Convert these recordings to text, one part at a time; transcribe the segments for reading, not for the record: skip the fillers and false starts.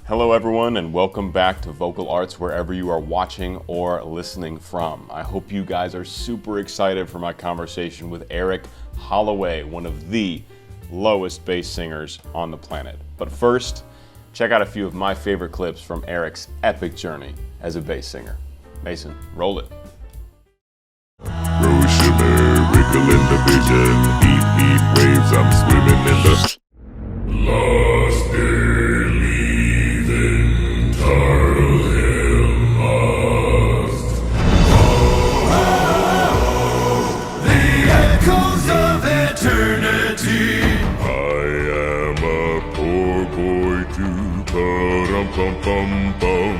Hello, everyone, and welcome back to Vocal Arts wherever you are watching or listening from. I hope you guys are super excited for my conversation with EricHollaway, one of the lowest bass singers on the planet. But first, check out a few of my favorite clips from Eric's epic journey as a bass singer. Mason, roll it. Roll shimmer, wrinkle in the vision, heat waves, I'm swimming in the lost they're leaving, Tarl Hill lost. The echoes of eternity. I am a poor boy too, pa-rum-pum-pum-pum.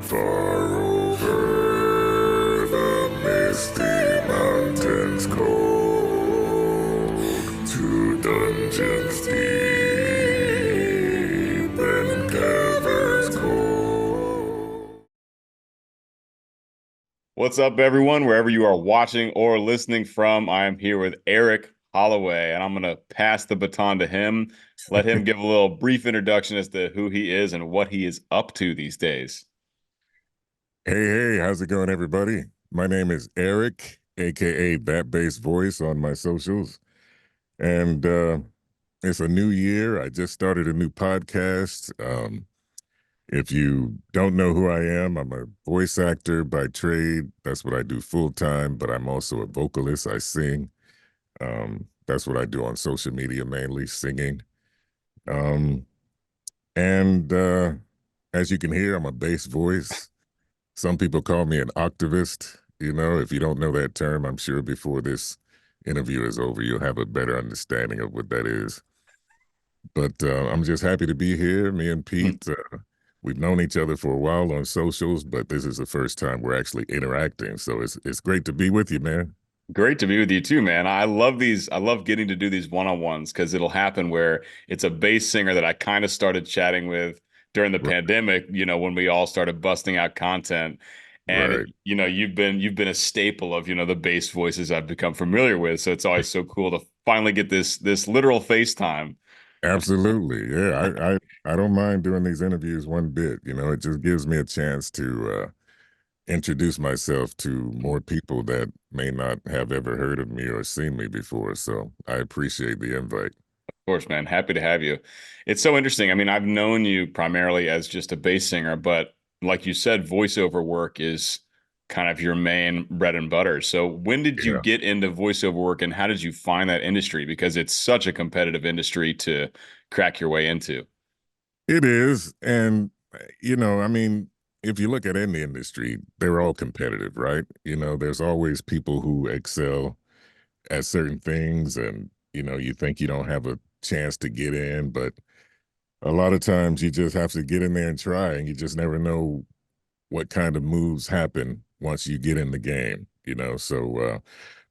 Far over the misty mountains cold, to dungeons deep and caverns cold. What's up, everyone? Wherever you are watching or listening from, I am here with EricHollaway, and I'm going to pass the baton to him. Let him give a little brief introduction as to who he is and what he is up to these days. Hey, how's it going, everybody? My name is Eric, aka That Bass Voice on my socials. And it's a new year. I just started a new podcast. If you don't know who I am, I'm a voice actor by trade. That's what I do full time, but I'm also a vocalist. I sing. That's what I do on social media, mainly singing. And as you can hear, I'm a bass voice. Some people call me an oktavist. You know, if you don't know that term, I'm sure before this interview is over, you'll have a better understanding of what that is. But I'm just happy to be here. Me and Pete, we've known each other for a while on socials, but this is the first time we're actually interacting. So it's great to be with you, man. Great to be with you too, man. I love these. I love getting to do these one-on-ones because it'll happen where it's a bass singer that I kind of started chatting with during the Right. pandemic, when we all started busting out content. And Right. you've been a staple of, the bass voices I've become familiar with. So it's always so cool to finally get this literal FaceTime. Absolutely. Yeah. I don't mind doing these interviews one bit. You know, it just gives me a chance to introduce myself to more people that may not have ever heard of me or seen me before. So I appreciate the invite. Of course, man. Happy to have you. It's so interesting. I mean, I've known you primarily as just a bass singer, but like you said, voiceover work is kind of your main bread and butter. So when did you Yeah, get into voiceover work and how did you find that industry? Because it's such a competitive industry to crack your way into. it is. And, I mean, if you look at any industry, they're all competitive, right? You know, there's always people who excel at certain things and, you think you don't have a chance to get in, but a lot of times you just have to get in there and try, and you just never know what kind of moves happen once you get in the game, So,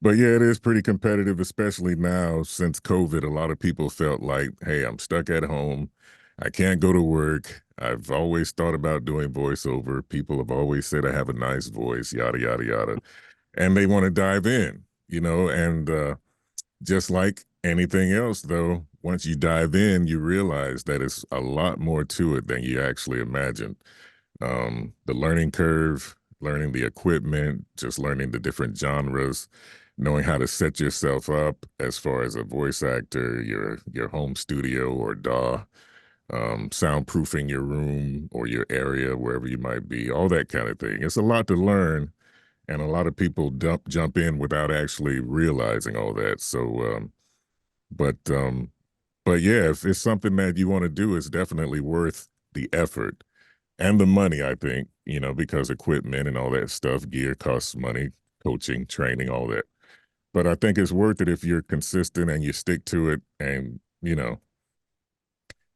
but yeah, it is pretty competitive, especially now since COVID. A lot of people felt like, hey, I'm stuck at home. I can't go to work. I've always thought about doing voiceover. People have always said I have a nice voice, yada, yada, yada. And they want to dive in, and just like anything else, though, once you dive in, you realize that it's a lot more to it than you actually imagined. The learning curve, learning the equipment, just learning the different genres, knowing how to set yourself up as far as a voice actor, your home studio or DAW, soundproofing your room or your area, wherever you might be, all that kind of thing. It's a lot to learn, and a lot of people jump in without actually realizing all that. So, but um, but yeah, if it's something that you want to do, it's definitely worth the effort and the money, I think, because equipment and all that stuff, gear costs money, coaching, training, all that. But I think it's worth it if you're consistent and you stick to it. And,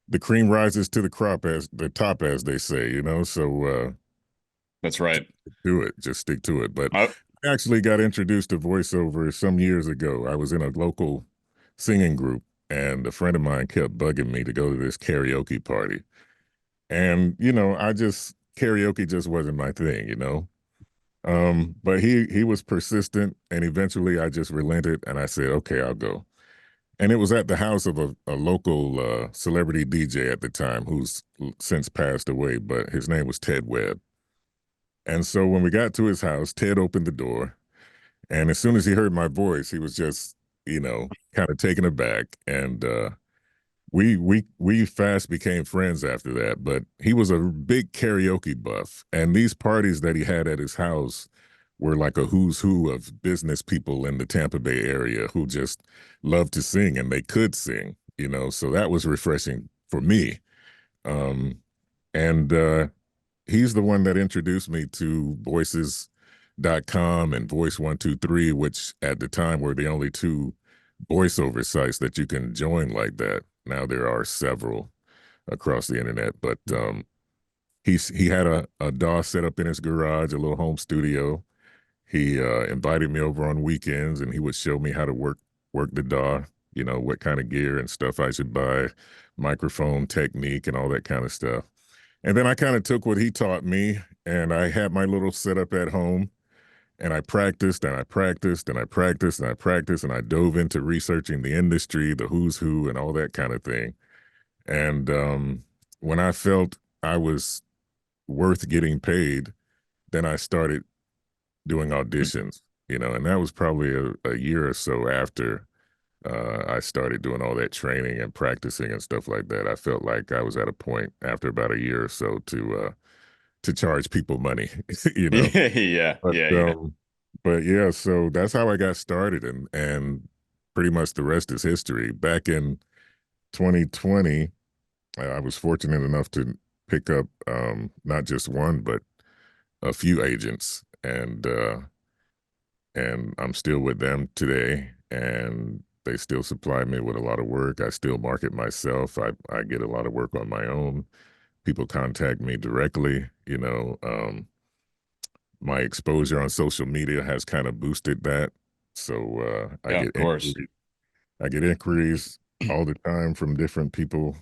the cream rises to the crop as the top, as they say, So That's right. do it, just stick to it. But I, I actually got introduced to voiceover some years ago. I was in a local singing group, and a friend of mine kept bugging me to go to this karaoke party. And, karaoke just wasn't my thing. But he was persistent, and eventually I just relented and I said, okay, I'll go. And it was at the house of a local celebrity DJ at the time who's since passed away, but his name was Ted Webb. And so when we got to his house, Ted opened the door. And as soon as he heard my voice, he was just, kind of taken aback. And we fast became friends after that. But he was a big karaoke buff. And these parties that he had at his house were like a who's who of business people in the Tampa Bay area who just loved to sing and they could sing. So that was refreshing for me. And he's the one that introduced me to voices.com and Voice 123, which at the time were the only two voiceover sites that you can join like that. Now there are several across the internet, but he had a DAW set up in his garage, a little home studio. He invited me over on weekends, and he would show me how to work the DAW. What kind of gear and stuff I should buy, microphone technique, and all that kind of stuff. And then I kind of took what he taught me, and I had my little setup at home, and I practiced and I practiced and I practiced and I practiced, and I dove into researching the industry, the who's who, and all that kind of thing. And when I felt I was worth getting paid, then I started doing auditions, and that was probably a year or so after I started doing all that training and practicing and stuff like that. I felt like I was at a point after about a year or so to charge people money, you know. Yeah, yeah, But yeah, yeah. but yeah, so that's how I got started, and pretty much the rest is history. Back in 2020, I was fortunate enough to pick up not just one but a few agents, and I'm still with them today, and they still supply me with a lot of work. I still market myself. I get a lot of work on my own. People contact me directly. My exposure on social media has kind of boosted that. So Yeah, of course. I get inquiries all the time from different people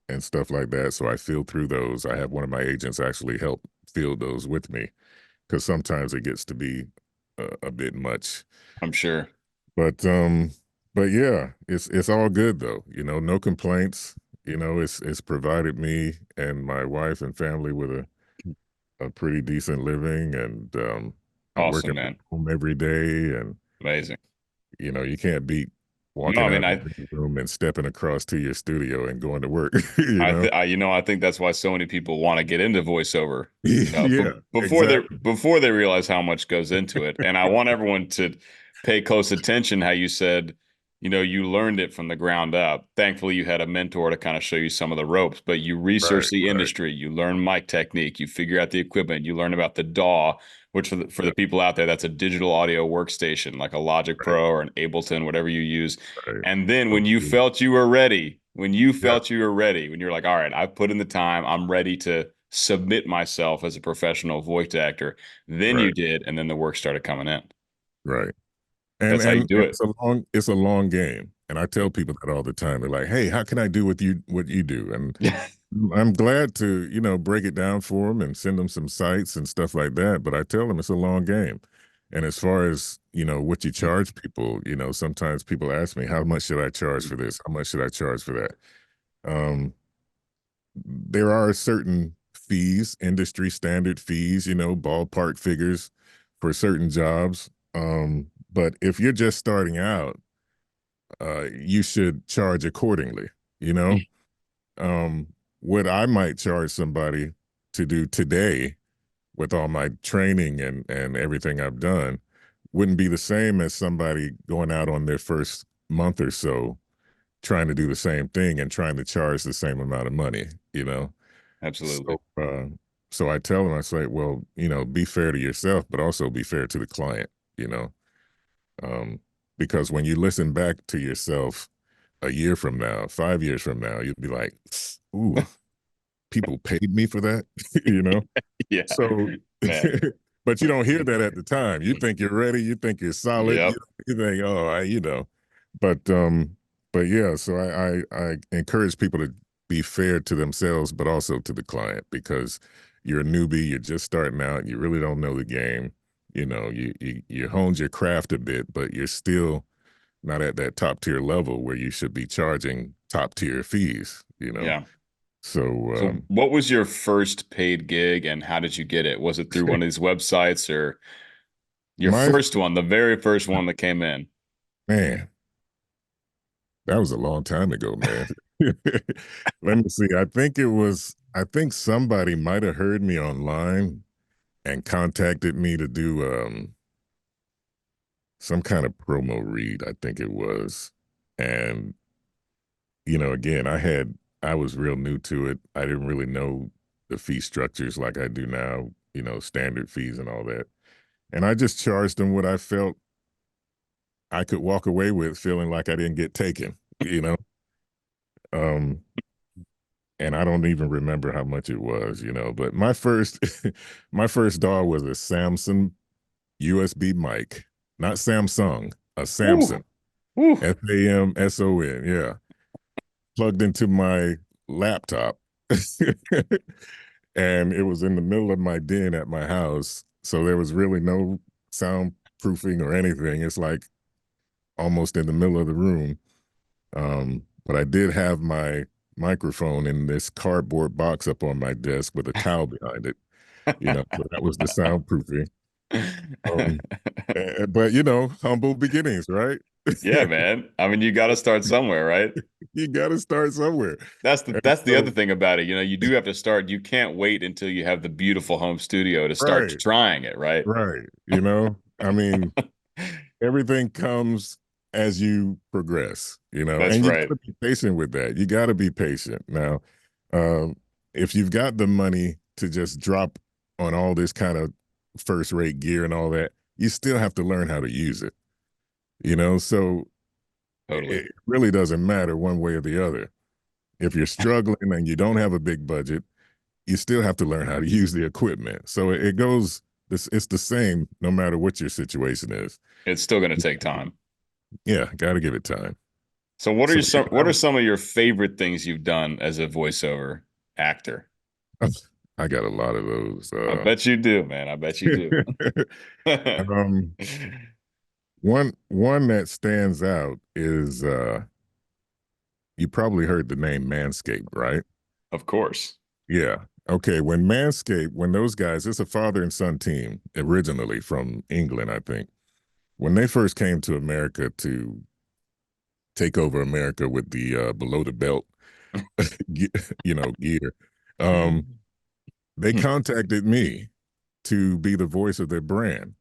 and stuff like that. So I field through those. I have one of my agents actually help field those with me because sometimes it gets to be a bit much. I'm sure. But but yeah, it's all good though. No complaints. It's provided me and my wife and family with a pretty decent living, and I'm Awesome, working from man. home every day, and Amazing. you can't beat No, walking I mean, out the living room and stepping across to your studio and going to work, you know? I think that's why so many people want to get into voiceover, Yeah, exactly. before they realize how much goes into it. And I want everyone to pay close attention how you said, you learned it from the ground up. Thankfully, you had a mentor to kind of show you some of the ropes, but you research Right, the right. industry, you learn mic technique, you figure out the equipment, you learn about the DAW, which for the people out there, that's a digital audio workstation like a Logic Right, Pro or an Ableton, whatever you use. right. And then So when you true. felt you were ready, Yeah, when you're like, all right, I've put in the time, I'm ready to submit myself as a professional voice actor, then you right, did, and then the work started coming in. right. And That's how you and do it. it's a long game. And I tell people that all the time. They're like, "Hey, how can I do what you do?" And I'm glad to break it down for them and send them some sites and stuff like that. But I tell them it's a long game. And as far as what you charge people, sometimes people ask me, how much should I charge for this? How much should I charge for that? Um, there are certain fees, industry standard fees, ballpark figures for certain jobs. But if you're just starting out, you should charge accordingly, you know? Um, what I might charge somebody to do today with all my training and everything I've done wouldn't be the same as somebody going out on their first month or so trying to do the same thing and trying to charge the same amount of money. Absolutely. So I tell them, I say, well, be fair to yourself, but also be fair to the you know, um, because when you listen back to yourself a year from now, 5 years from now, you'll be like, ooh, people paid me for that, you know? Yeah, So, man. but you don't hear that at the time. You think you're ready, you think you're solid, you, Yep. you think, oh, but but yeah, so I encourage people to be fair to themselves, but also to the client because you're a newbie, you're just starting out, you really don't know the game. You honed your craft a bit, but you're still not at that top tier level where you should be charging top tier fees, Yeah. So So what was your first paid gig and how did you get it? Was it through one of these websites or your my first one, the very first one that came in? man, that was a long time ago, man. Let me see. I think somebody might have heard me online and contacted me to do some kind of promo read, I think it was. And, again, I was real new to it. I didn't really know the fee structures like I do now, standard fees and all that. And I just charged them what I felt I could walk away with feeling like I didn't get taken, you know? Um, and I don't even remember how much it was, but my first my first DAW was a Samsung USB mic, not Samsung, a Woo, Samson, woo. SAMSON, yeah, plugged into my laptop. And it was in the middle of my den at my house, so there was really no soundproofing or anything. It's like almost in the middle of the room. But I did have my microphone in this cardboard box up on my desk with a towel behind it, so that was the soundproofing. Um, but humble beginnings, right? Yeah, man. I mean, you got to start somewhere, right? You got to start somewhere. And That's the other so, thing about it. You know, you do have to start. You can't wait until you have the beautiful home studio to start right, trying it, right? right. I mean, everything comes as you progress, That's and you got right. to be patient with that. You got to be patient. Now, if you've got the money to just drop on all this kind of first rate gear and all that, you still have to learn how to use it, So Totally. it really doesn't matter one way or the other. If you're struggling and you don't have a big budget, you still have to learn how to use the equipment. So it goes, it's the same no matter what your situation is. It's still going to take time. Yeah, got to give it time. So So what are some of your favorite things you've done as a voiceover actor? I got a lot of those. I bet you do, man. I bet you do. um, one that stands out is you probably heard the name Manscaped, right? Of course. Yeah. Okay. When those guys, it's a father and son team originally from England, I think. When they first came to America to take over America with the below the belt, gear, um, they contacted me to be the voice of their brand.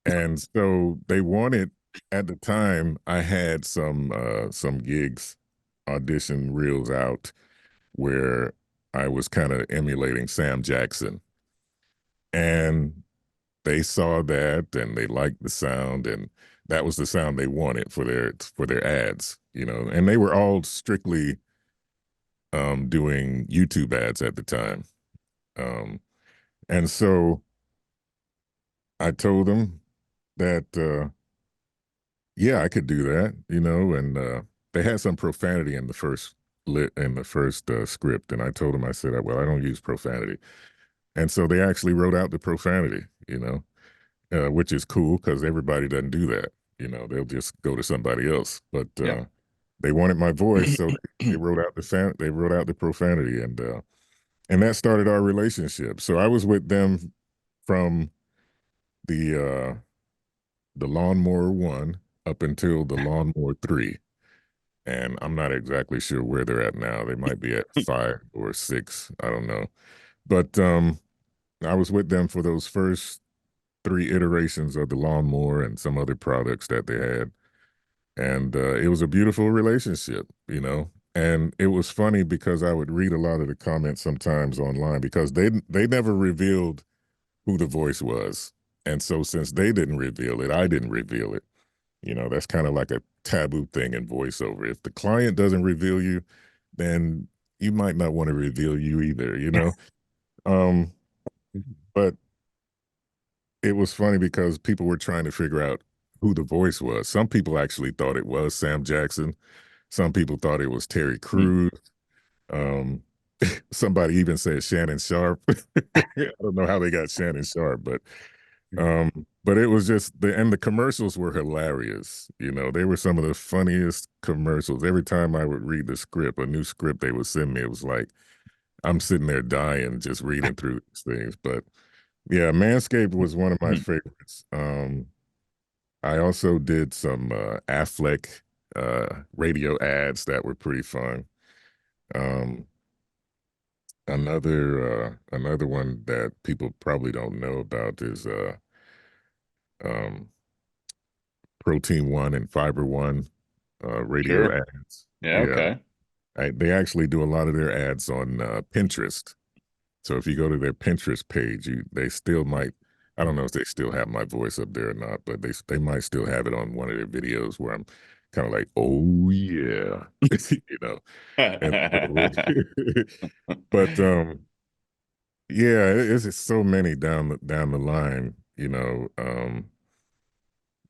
And so they wanted, at the time, I had some gigs, audition reels out where I was kind of emulating Sam Jackson. And they saw that and they liked the sound, and that was the sound they wanted for their ads, and they were all strictly doing YouTube ads at the time. Um, and so I told them that yeah, I could do that, and they had some profanity in the first script, and I told them, I said, well, I don't use profanity. And so they actually wrote out the profanity, which is cool because everybody doesn't do that. They'll just go to somebody else. But Yeah. they wanted my voice, so they wrote out they wrote out the profanity, and that started our relationship. So I was with them from the the Lawnmower 1 up until the Lawnmower 3. And I'm not exactly sure where they're at now. They might be at 5 or 6. I don't know. But I was with them for those first 3 iterations of the lawnmower and some other products that they had. And it was a beautiful relationship, And it was funny because I would read a lot of the comments sometimes online because they never revealed who the voice was. And so since they didn't reveal it, I didn't reveal it. That's kind of like a taboo thing in voiceover. If the client doesn't reveal you, then you might not want to reveal you either. Um, but it was funny because people were trying to figure out who the voice was. Some people actually thought it was Sam Jackson. Some people thought it was Terry Crews. Um, somebody even said Shannon Sharp. I don't know how they got Shannon Sharp, but But it was just the commercials were hilarious. They were some of the funniest commercials. Every time I would read the script, a new script they would send me, it was like I'm sitting there dying just reading through these things. But yeah, Manscaped was one of my favorites. I also did some Affleck radio ads that were pretty fun. Um, another one that people probably don't know about is um, Protein One and Fiber One radio Sure. ads. Yeah. Yeah, Okay. they actually do a lot of their ads on Pinterest. So if you go to their Pinterest page, they still might. I don't know if they still have my voice up there or not, but they might still have it on one of their videos where I'm kind of like, oh yeah, And so, but yeah, it's just so many down the line.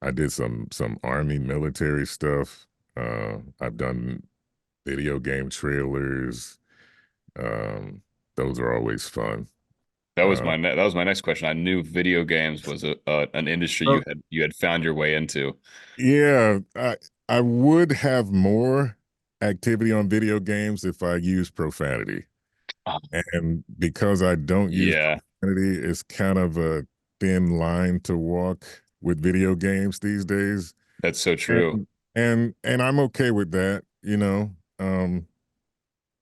I did some army military stuff. I've done video game trailers. Um, those are always fun. Uh, That was my next question. I knew video games was an industry oh, you had found your way into. yeah, I would have more activity on video games if I use profanity. Oh, And because I don't use yeah, profanity, it's kind of a thin line to walk with video games these days. that's so true. And I'm okay with that.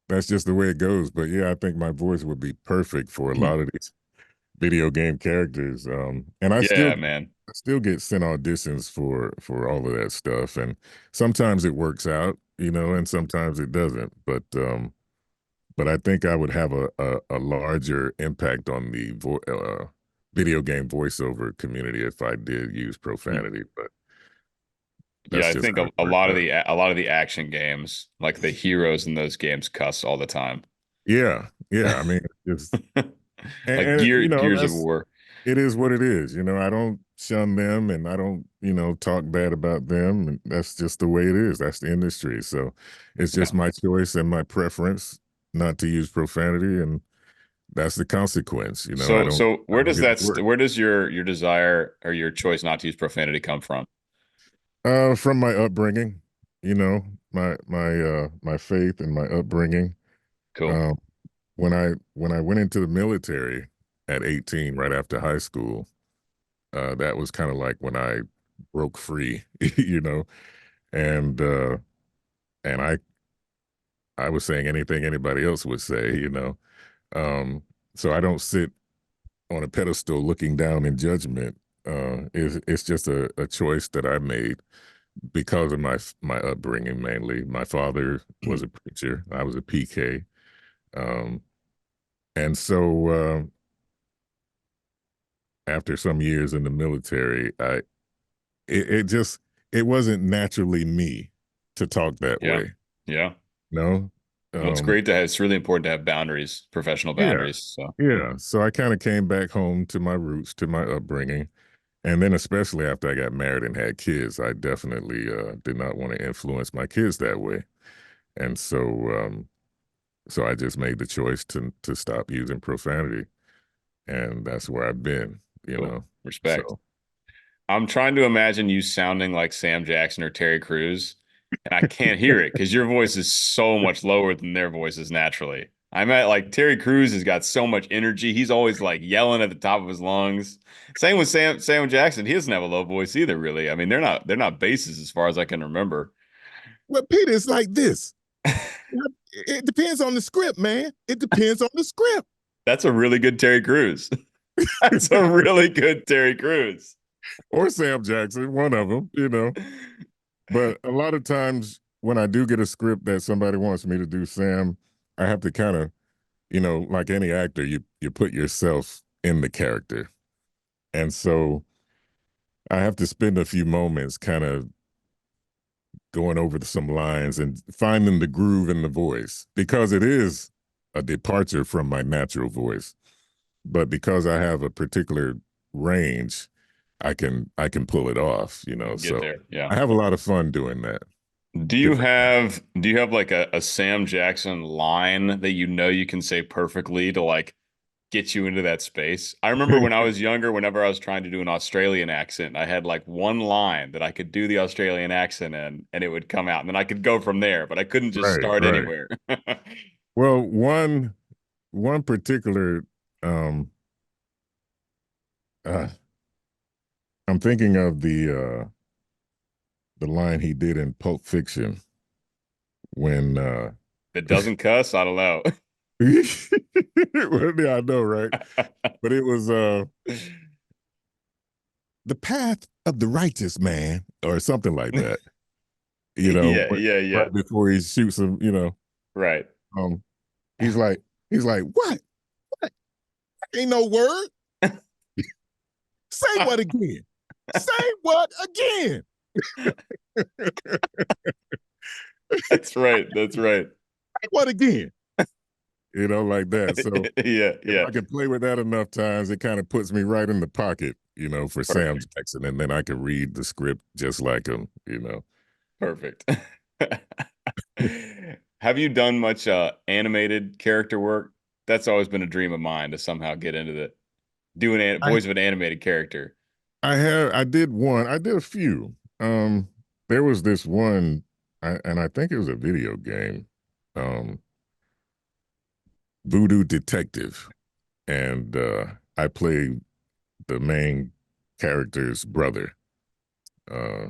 That's just the way it goes. But yeah, I think my voice would be perfect for a lot of these video game characters. And Yeah, man. I still get sent auditions for all of that stuff. And sometimes it works out, and sometimes it doesn't. But I think I would have a larger impact on the video game voiceover community if I did use profanity. But Yeah, that's I just think how it worked out. a lot of the action games, like the heroes in those games, cuss all the time. Yeah, yeah. I mean, it's Like Gears of that's War. it is what it is. I don't shun them and I don't talk bad about them. And that's just the way it is. That's the industry. So it's Yeah. just my choice and my preference not to use profanity, and that's the consequence. I don't So I where don't does get to work. where does your desire or your choice not to use profanity come from? From my upbringing, my faith and my upbringing. Cool. Um, when I went into the military at 18, right after high school, that was kind of like when I broke free, and and I was saying anything anybody else would say. Um, so I don't sit on a pedestal looking down in judgment. It's just a choice that I made because of my upbringing mainly. My father was a preacher. I was a PK. Um, and so after some years in the military, it just it wasn't naturally me to talk that Yeah. way. Yeah. No. Well, it's Um, great to have, it's really important to have boundaries, professional yeah, boundaries. So yeah. So I kind of came back home to my roots, to my upbringing. And then especially after I got married and had kids, I definitely did not want to influence my kids that way. And so I just made the choice to stop using profanity, and that's where I've been, you cool. know. Respect. So I'm trying to imagine you sounding like Sam Jackson or Terry Crews, and I can't hear it because your voice is so much lower than their voices naturally. I'm at like Terry Crews has got so much energy. He's always like yelling at the top of his lungs. Same with Sam Jackson. He doesn't have a low voice either, really. I mean, they're not basses as far as I can remember. well, Peter, it's like this. It depends on the script, man. It depends on the script. That's a really good Terry Crews. That's a really good Terry Crews. Or Sam Jackson, one of them. But a lot of times when I do get a script that somebody wants me to do Sam, I have to kind of, like any actor, you put yourself in the character. And so I have to spend a few moments kind of going over some lines and finding the groove in the voice because it is a departure from my natural voice. But because I have a particular range, I can pull it off, Get So there. Yeah. I have a lot of fun doing that. Different. Do you have like a Sam Jackson line that you know you can say perfectly to like get you into that space. I remember when I was younger, whenever I was trying to do an Australian accent, I had like one line that I could do the Australian accent in, and it would come out, and then I could go from there, but I couldn't just Right, start right. anywhere. Well, one particular um uh I'm thinking of the line he did in Pulp Fiction when That doesn't cuss, I don't know. well, yeah, I know, right? But it was the path of the righteous man or something like that. Yeah, yeah, yeah. Right before he shoots him. Right. Um, he's like, what? What? Ain't no word. Say what again? Say what again? That's right. That's right. Say what again? Like that. So Yeah, if yeah. I can play with that enough times, it kind of puts me right in the pocket, for Sam Perfect. Jackson, and then I can read the script just like him. Perfect. Have you done much animated character work? That's always been a dream of mine to somehow get into the doing I voice of an animated character. I did one. I did a few. There was this one, and I think it was a video game, um, Voodoo Detective, and I played the main character's brother, uh,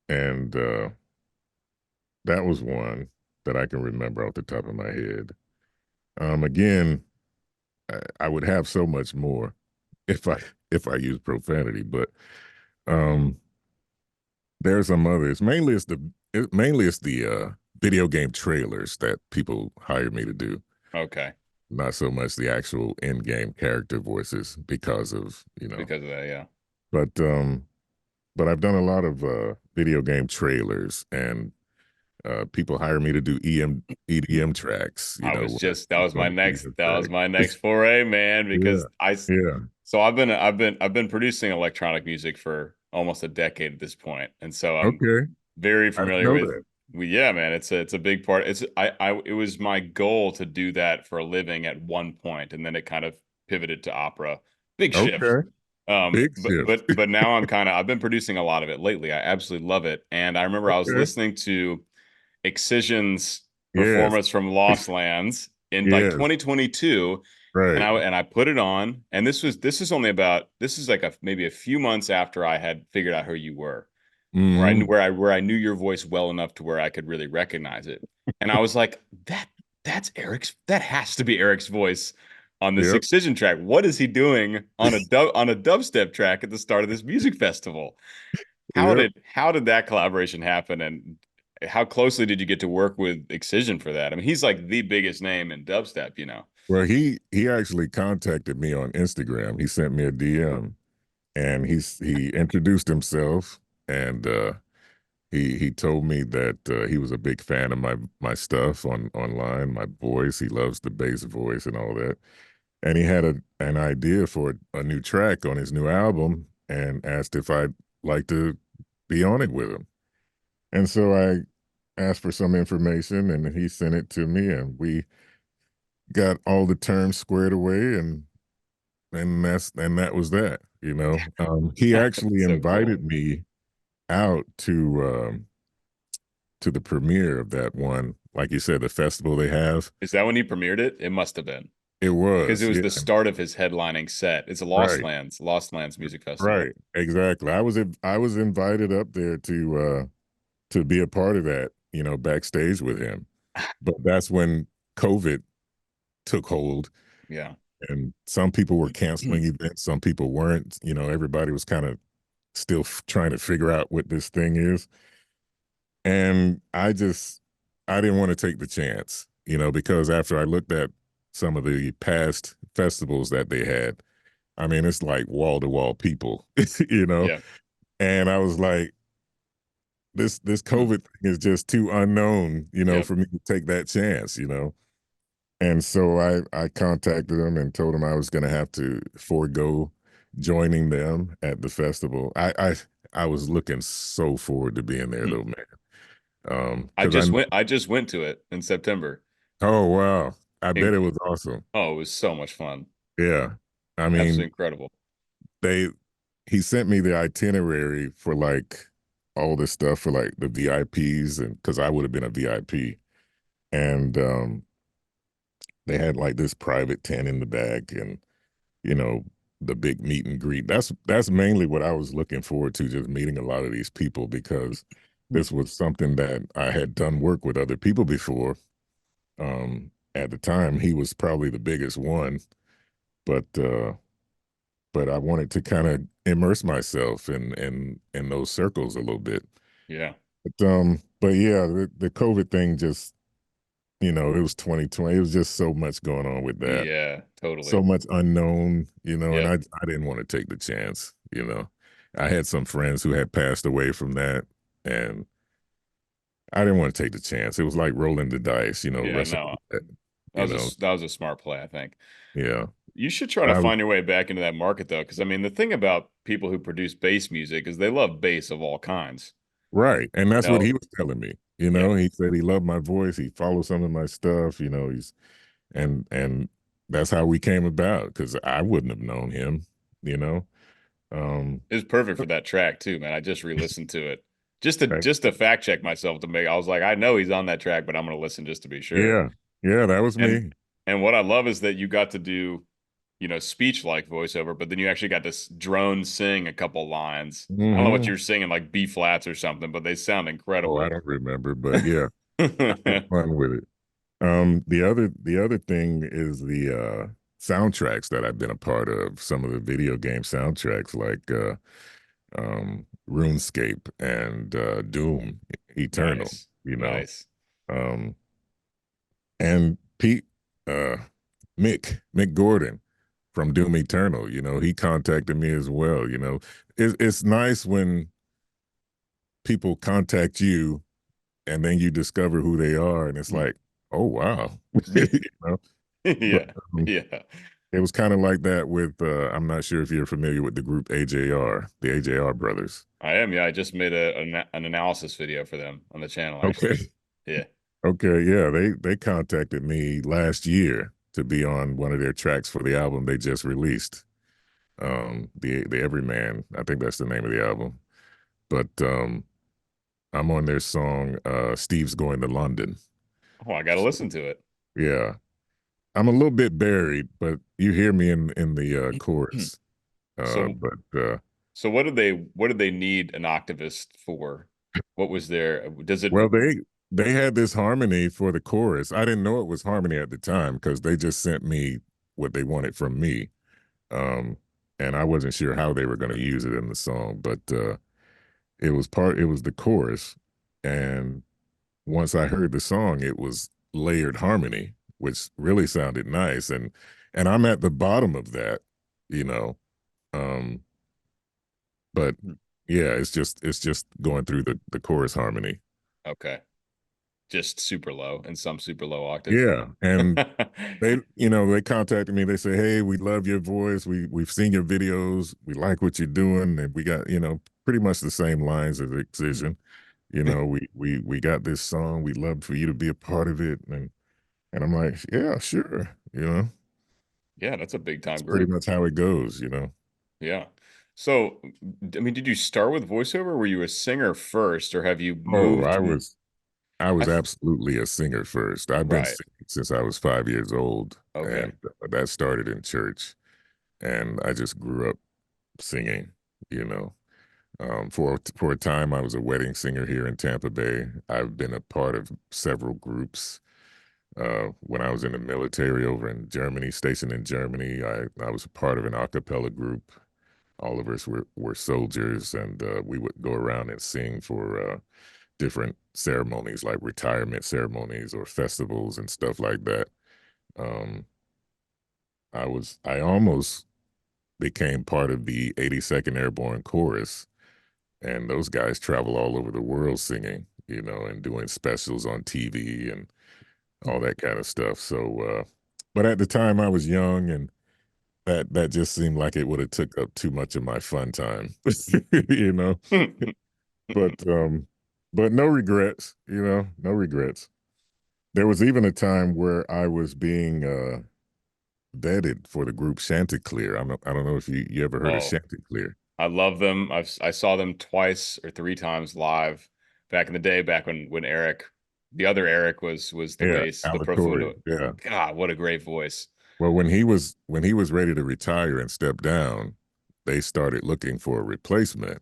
and that was one that I can remember off the top of my head. Again, I would have so much more if I use profanity, but um, there are some others. Mainly it's the video game trailers that people hire me to do. Okay. Not so much the actual in-game character voices because of. Because of that, yeah. But but I've done a lot of video game trailers, and people hire me to do EDM tracks. I was Where I just speak on the that was track. my next foray, man, Yeah, because I yeah. so I've been producing electronic music for almost a decade at this point. And so I'm Okay, very I didn't familiar know with that. yeah, man, it's a big part. I it was my goal to do that for a living at one point, and then it kind of pivoted to opera. Big shift. Okay, big shift. But now I've been producing a lot of it lately. I absolutely love it. And I remember I was Okay. listening to Excision's Yes. performance from Lost Lands in like Yes. 2022, and Right. I put it on, and this is only about this is like maybe a few months after I had figured out who you were, Hmm. where I knew your voice well enough to where I could really recognize it, and I was like, that has to be Eric's voice on this Yep. Excision track. What is he doing on on a dubstep track at the start of this music festival? Yep. How did that collaboration happen, and how closely did you get to work with Excision for that? I mean, he's like the biggest name in dubstep, you know. Well, he actually contacted me on Instagram. He sent me a DM, and he introduced himself, and he told me that he was a big fan of my stuff online, my voice. He loves the bass voice and all that. And he had an idea for a new track on his new album, and asked if I'd like to be on it with him. And so I asked for some information, and he sent it to me, and we got all the terms squared away, and that was that. He actually So cool. invited me out to the premiere of that one. Like you said, the festival they have. Is that when he premiered it? It must have been It because it was, was yeah, the start of his headlining set. It's a right, Lost Lands Music right, Festival. exactly. I was invited up there to be a part of that, backstage with him. But that's when COVID took hold, Yeah. and some people were canceling events, some people weren't. Everybody was kind of still trying to figure out what this thing is. And I didn't want to take the chance, because after I looked at some of the past festivals that they had, I mean, it's like wall to wall people, you know. Yeah. And I was like, this COVID thing is just too unknown, Yep. for me to take that chance. And so I contacted him and told him I was going to have to forego joining them at the festival. I was looking so forward to being there though, man. Because I know. I just went to it in September. Oh wow, I bet it Inc- was awesome. Oh, it was so much fun. Yeah. I Absolutely mean, incredible. they he sent me the itinerary for like all this stuff for like the VIPs and because I would have been a VIP. And they had like this private tent in the back and you know the big meet and greet. That's mainly what I was looking forward to, just meeting a lot of these people because this was something that I had done work with other people before. At the time he was probably the biggest one, but I wanted to kind of immerse myself in those circles a little bit. Yeah. But yeah, the COVID thing just, it was 2020. It was just so much going on with that. Yeah, So totally. much unknown, and Yep. I didn't want to take the chance. I had some friends who had passed away from that, and I didn't want to take the chance. It was like rolling the dice, Yeah, Russian no. roulette, you know. That was a smart play, I think. Yeah. You should try to I was find your way back into that market though, because I mean, the thing about people who produce bass music is they love bass of all kinds. right. And You that's what know? he was telling me. Yeah. He said he loved my voice. He followed some of my stuff, he's and that's how we came about because I wouldn't have known him, you know. It was perfect for that track too, man. I just re-listened to it. Right. Just to fact check myself to make I was like, I know he's on that track, but I'm gonna listen just to be sure. Yeah. Yeah, that was And me. what I love is that you got to do, speech like voiceover, but then you actually got to drone sing a couple lines. I don't know what Hmm. you're singing, like B flats or something, but they sound Oh, I incredible. don't remember, but yeah, I had fun with it. The other thing is the soundtracks that I've been a part of. Some of the video game soundtracks, like RuneScape and Doom Eternal. Nice. You know, Nice. um, and uh, Mick Gordon from Doom Eternal. He contacted me as well. It's nice when people contact you and then you discover who they are, and it's like, oh wow, you know. But Yeah. um, Yeah. it was kind of like that with I'm not sure if you're familiar with the group AJR, the AJR brothers. I am. Yeah. I just made an analysis video for them on the channel, actually. Okay. Yeah. Okay, yeah, they contacted me last year to be on one of their tracks for the album they just released. The Everyman, I think that's the name of the album. But I'm on their song Steve's Going to London. Oh, I got to So, listen to it. yeah. I'm a little bit buried, but you hear me in the chorus. So, But what did they need an octavist for? What was their, does it, well, they had this harmony for the chorus. I didn't know it was harmony at the time because they just sent me what they wanted from me. Um, and I wasn't sure how they were going to use it in the song, but it was the chorus. And once I heard the song, it was layered harmony, which really sounded nice. And I'm at the bottom of that, you know. Um, but yeah, it's just going through the chorus harmony. okay. Just super low and some super low octave. Yeah. And they contacted me. They say, "Hey, we love your voice. We've seen your videos. We like what you're doing, and we got pretty much the same lines as Excision. We got this song. We'd love for you to be a part of it." And I'm like, "Yeah, sure." Yeah, that's a big It's time pretty group. much how it goes. Yeah. So, I mean, did you start with voiceover? Were you a singer first, or have you Oh, moved? I was I th absolutely a singer first. I've been right. singing since I was 5 years old, and Okay. that started in church, and I just grew up singing. You know. For a time, I was a wedding singer here in Tampa Bay. I've been a part of several groups. When I was in the military over in Germany, stationed in Germany, I was a part of an a cappella group. All of us were soldiers, and we would go around and sing for different ceremonies, like retirement ceremonies or festivals and stuff like that. Um, I almost became part of the 82nd Airborne Chorus, and those guys travel all over the world singing, and doing specials on TV and all that kind of stuff. So, but at the time I was young, and that just seemed like it would have took up too much of my fun time, you know. But no regrets, no regrets. There was even a time where I was being vetted for the group Chanticleer. I don't know if you ever heard of Oh, Chanticleer. I love them. I saw them twice or three times live back in the day, back when Eric, the other Eric was the Yeah, bass, the Alatori. profundo. Yeah. God, what a great voice. Well, when he was ready to retire and step down, they started looking for a replacement,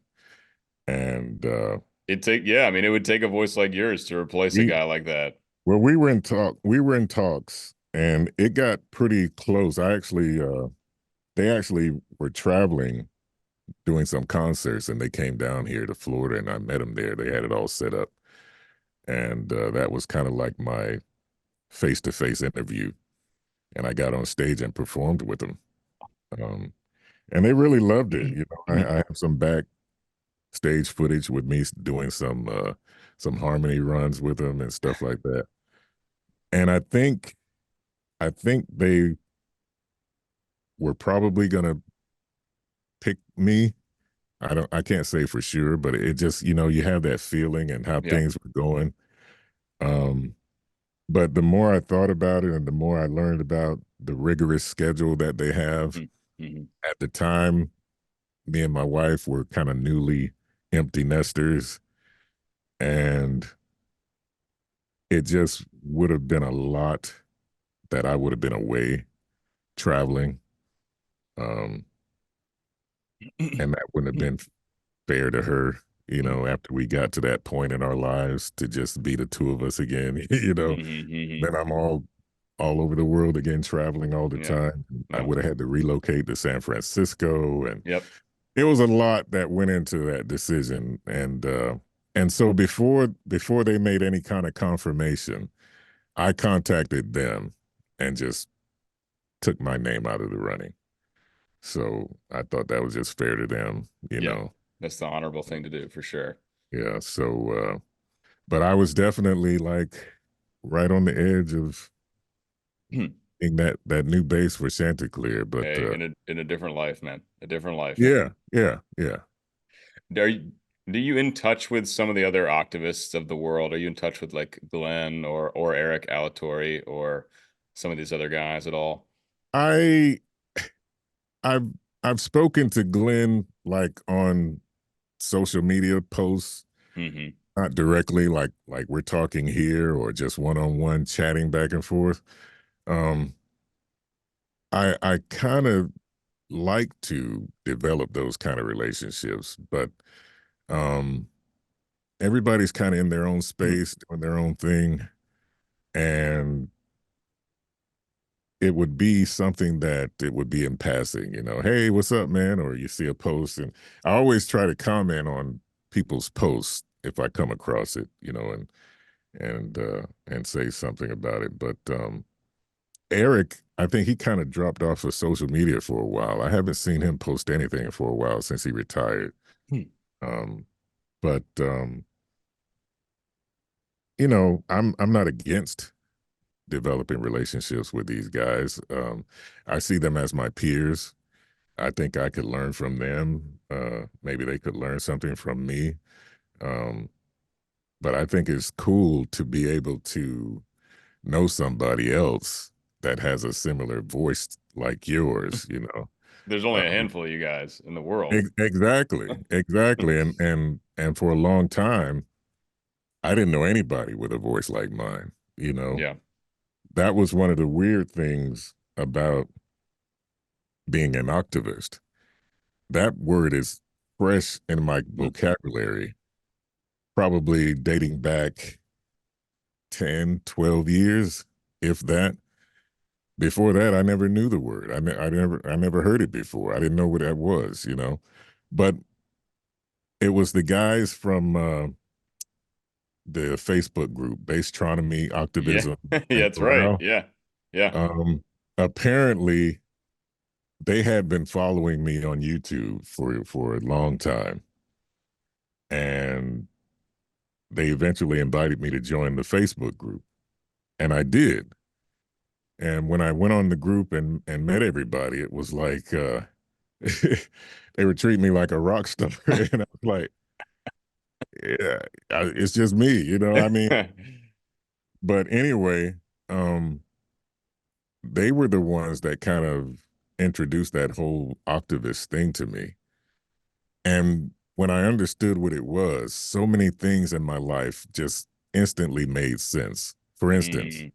and Yeah, I mean, it would take a voice like yours to replace a we guy like that. well we were in talks, and it got pretty close. They actually were traveling doing some concerts, and they came down here to Florida, and I met them there. They had it all set up, and that was kind of like my face-to-face interview, and I got on stage and performed with them. Um, and they really loved it. I have some backstage footage with me doing some harmony runs with them and stuff like that. And I think they were probably gonna pick me. I can't say for sure, but it just, you have that feeling and how Yeah. things were going. Um, but the more I thought about it and the more I learned about the rigorous schedule that they have Mm-hmm. at the time, me and my wife were kind of newly empty nesters, and it just would have been a lot that I would have been away traveling. Um, and that wouldn't have been fair to her, after we got to that point in our lives to just be the two of us again. Hmm. Then I'm all over the world again, traveling all the Yeah. time. I Yeah. would have had to relocate to San Francisco, and Yep. it was a lot that went into that decision. And so before they made any kind of confirmation, I contacted them and just took my name out of the running. So I thought that was just fair to them, you Yep. know. That's the honorable thing to do for sure. Yeah. So, but I was definitely like right on the edge of being that new bass for Chanticleer. But Hey, in a different life, man. A different life. yeah, yeah, yeah. Are you do you in touch with some of the other octavists of the world? Are you in touch with like Glenn or EricHollaway or some of these other guys at all? I I've I've spoken to Glenn like on social media posts, Hmm. not directly like we're talking here or just one-on-one chatting back and forth. Um, I kind of like to develop those kind of relationships, but um, everybody's kind of in their own space, doing their own thing, and it would be something that it would be in passing, hey, what's up, man? Or you see a post, and I always try to comment on people's posts if I come across it, and say something about it. But Eric, I think he kind of dropped off of social media for a while. I haven't seen him post anything for a while since he retired. Um, but I'm not against developing relationships with these guys. I see them as my peers. I think I could learn from them. Maybe they could learn something from me. Um, but I think it's cool to be able to know somebody else that has a similar voice like yours. There's only a Um, handful of you guys in the world. exactly, exactly. And for a long time, I didn't know anybody with a voice like mine. Yeah. That was one of the weird things about being an octavist. That word is fresh in my vocabulary, probably dating back 10, 12 years, if that. Before that, I never knew the word. I never heard it before. I didn't know what that was. But it was the guys from the Facebook group, Basstronomy, Yeah. Octavism, Yeah, and that's right. Chorale. Yeah. Yeah. Um, Apparently, they had been following me on YouTube for a long time, and they eventually invited me to join the Facebook group, and I did. And when I went on the group and met everybody, it was like they were treating me like a rock star, and I was like, "Yeah, it's just me." I mean, But anyway, um, they were the ones that kind of introduced that whole oktavist thing to me. And when I understood what it was, so many things in my life just instantly made sense. For instance, Mm,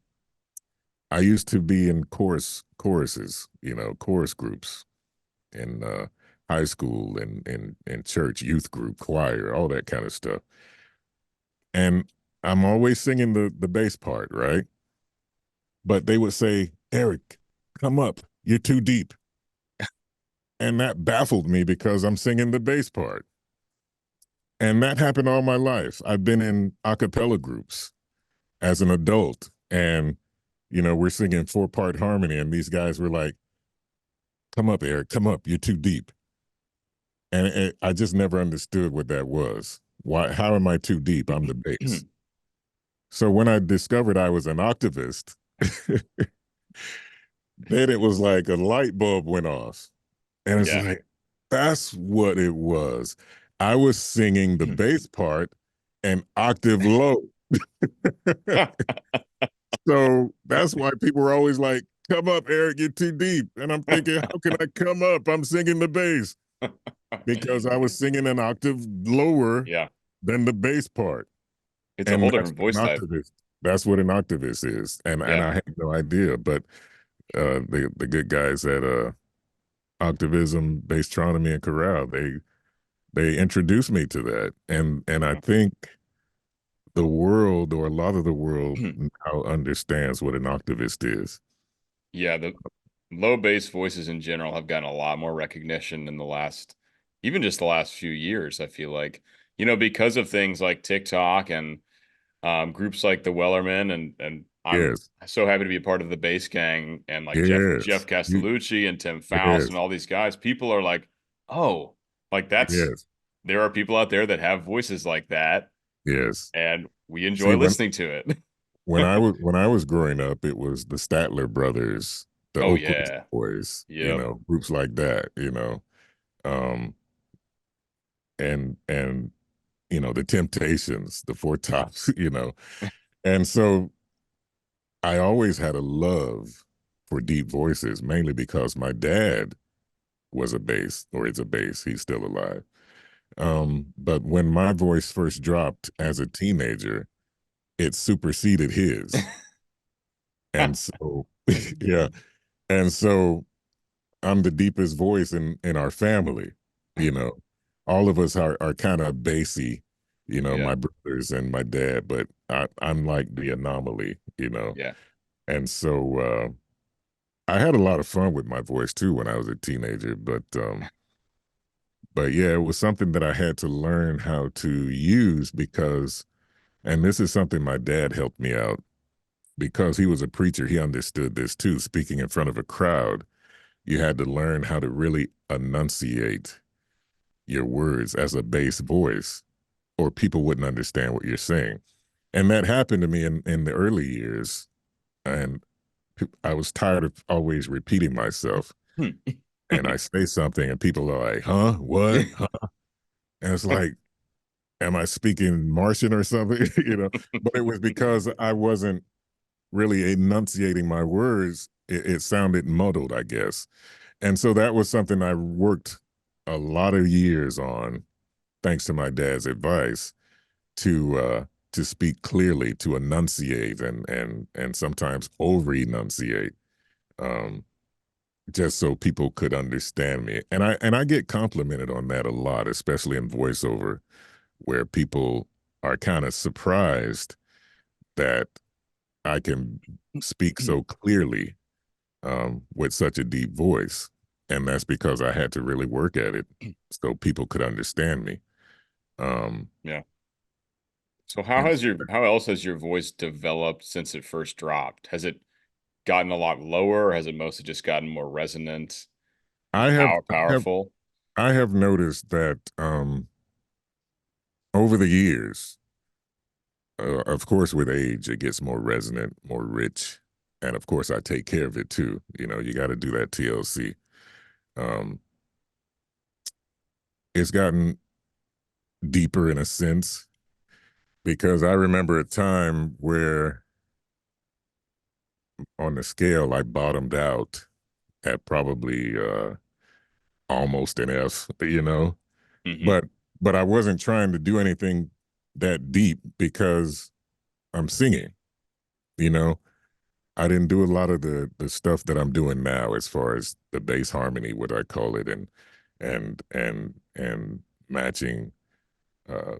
I used to be in choruses, chorus groups in high school and in church, youth group, choir, all that kind of stuff. And I'm always singing the bass part, right? But they would say, Eric, come up, you're too deep. And that baffled me because I'm singing the bass part. And that happened all my life. I've been in a cappella groups as an adult, and we're singing four-part harmony, and these guys were like, come up, Eric, come up, you're too deep. And I just never understood what that was. Why? How am I too deep? I'm the bass. So when I discovered I was an octavist, then it was like a light bulb went off. And it's yeah. like, that's what it was. I was singing the bass part an octave low. So that's why people were always like, come up, Eric, you're too deep. And I'm thinking, how can I come up? I'm singing the bass because I was singing an octave lower Yeah. than the bass part. It's a And whole different voice type. that's what an octavist is. And Yeah. I had no idea, but the good guys at Octavism, Basstronomy, and Chorale, they introduced me to that. And I Yeah. think the world, or a lot of the world, now understands what an octavist is. Yeah, the low bass voices in general have gotten a lot more recognition in the last, even just the last few years, I feel like. Because of things like TikTok and groups like the Wellerman, and I'm Yes, so happy to be a part of the bass gang, and like Jeff yes, Castellucci and Tim Faust and yes, all these guys. People are like, oh, like yes, there are people out there that have voices like that, yes. and we enjoy See, listening to it. when I was growing up, it was the Statler brothers, the Oh Oakley yeah. boys, Yep. groups like that, um, and the Temptations, the Four Tops, and so I always had a love for deep voices, mainly because my dad was a bass, or is a bass. He's still alive. But when my voice first dropped as a teenager, it superseded his. And so, yeah. And so I'm the deepest voice in our family. You know, all of us are kind of bassy, Yeah. my brothers and my dad, but I'm like the anomaly. Yeah. And so I had a lot of fun with my voice too when I was a teenager, but yeah, it was something that I had to learn how to use because, and this is something my dad helped me out because he was a preacher. He understood this too. Speaking in front of a crowd, you had to learn how to really enunciate your words as a bass voice, or people wouldn't understand what you're saying. And that happened to me in the early years. And I was tired of always repeating myself. And I say something, and people are like, huh? What? Huh? And it's like, am I speaking Martian or something? But it was because I wasn't really enunciating my words. It sounded muddled, I guess. And so that was something I worked a lot of years on, thanks to my dad's advice, to speak clearly, to enunciate, and sometimes over enunciate, um, just so people could understand me. And I get complimented on that a lot, especially in voiceover, where people are kind of surprised that I can speak so clearly, with such a deep voice. And that's because I had to really work at it so people could understand me. Um, Yeah. So and how else has your voice developed since it first dropped? Has it gotten a lot lower, or has it mostly just gotten more resonant I and have I have powerful? I have noticed that over the years, of course, with age, it gets more resonant, more rich, and of course, I take care of it too. You got to do that TLC. Um, it's gotten deeper in a sense because I remember a time where on the scale, I bottomed out at probably almost an F, you know. Hmm. But I wasn't trying to do anything that deep because I'm singing, you know. I didn't do a lot of the stuff that I'm doing now as far as the bass harmony, what I call it, and matching uh,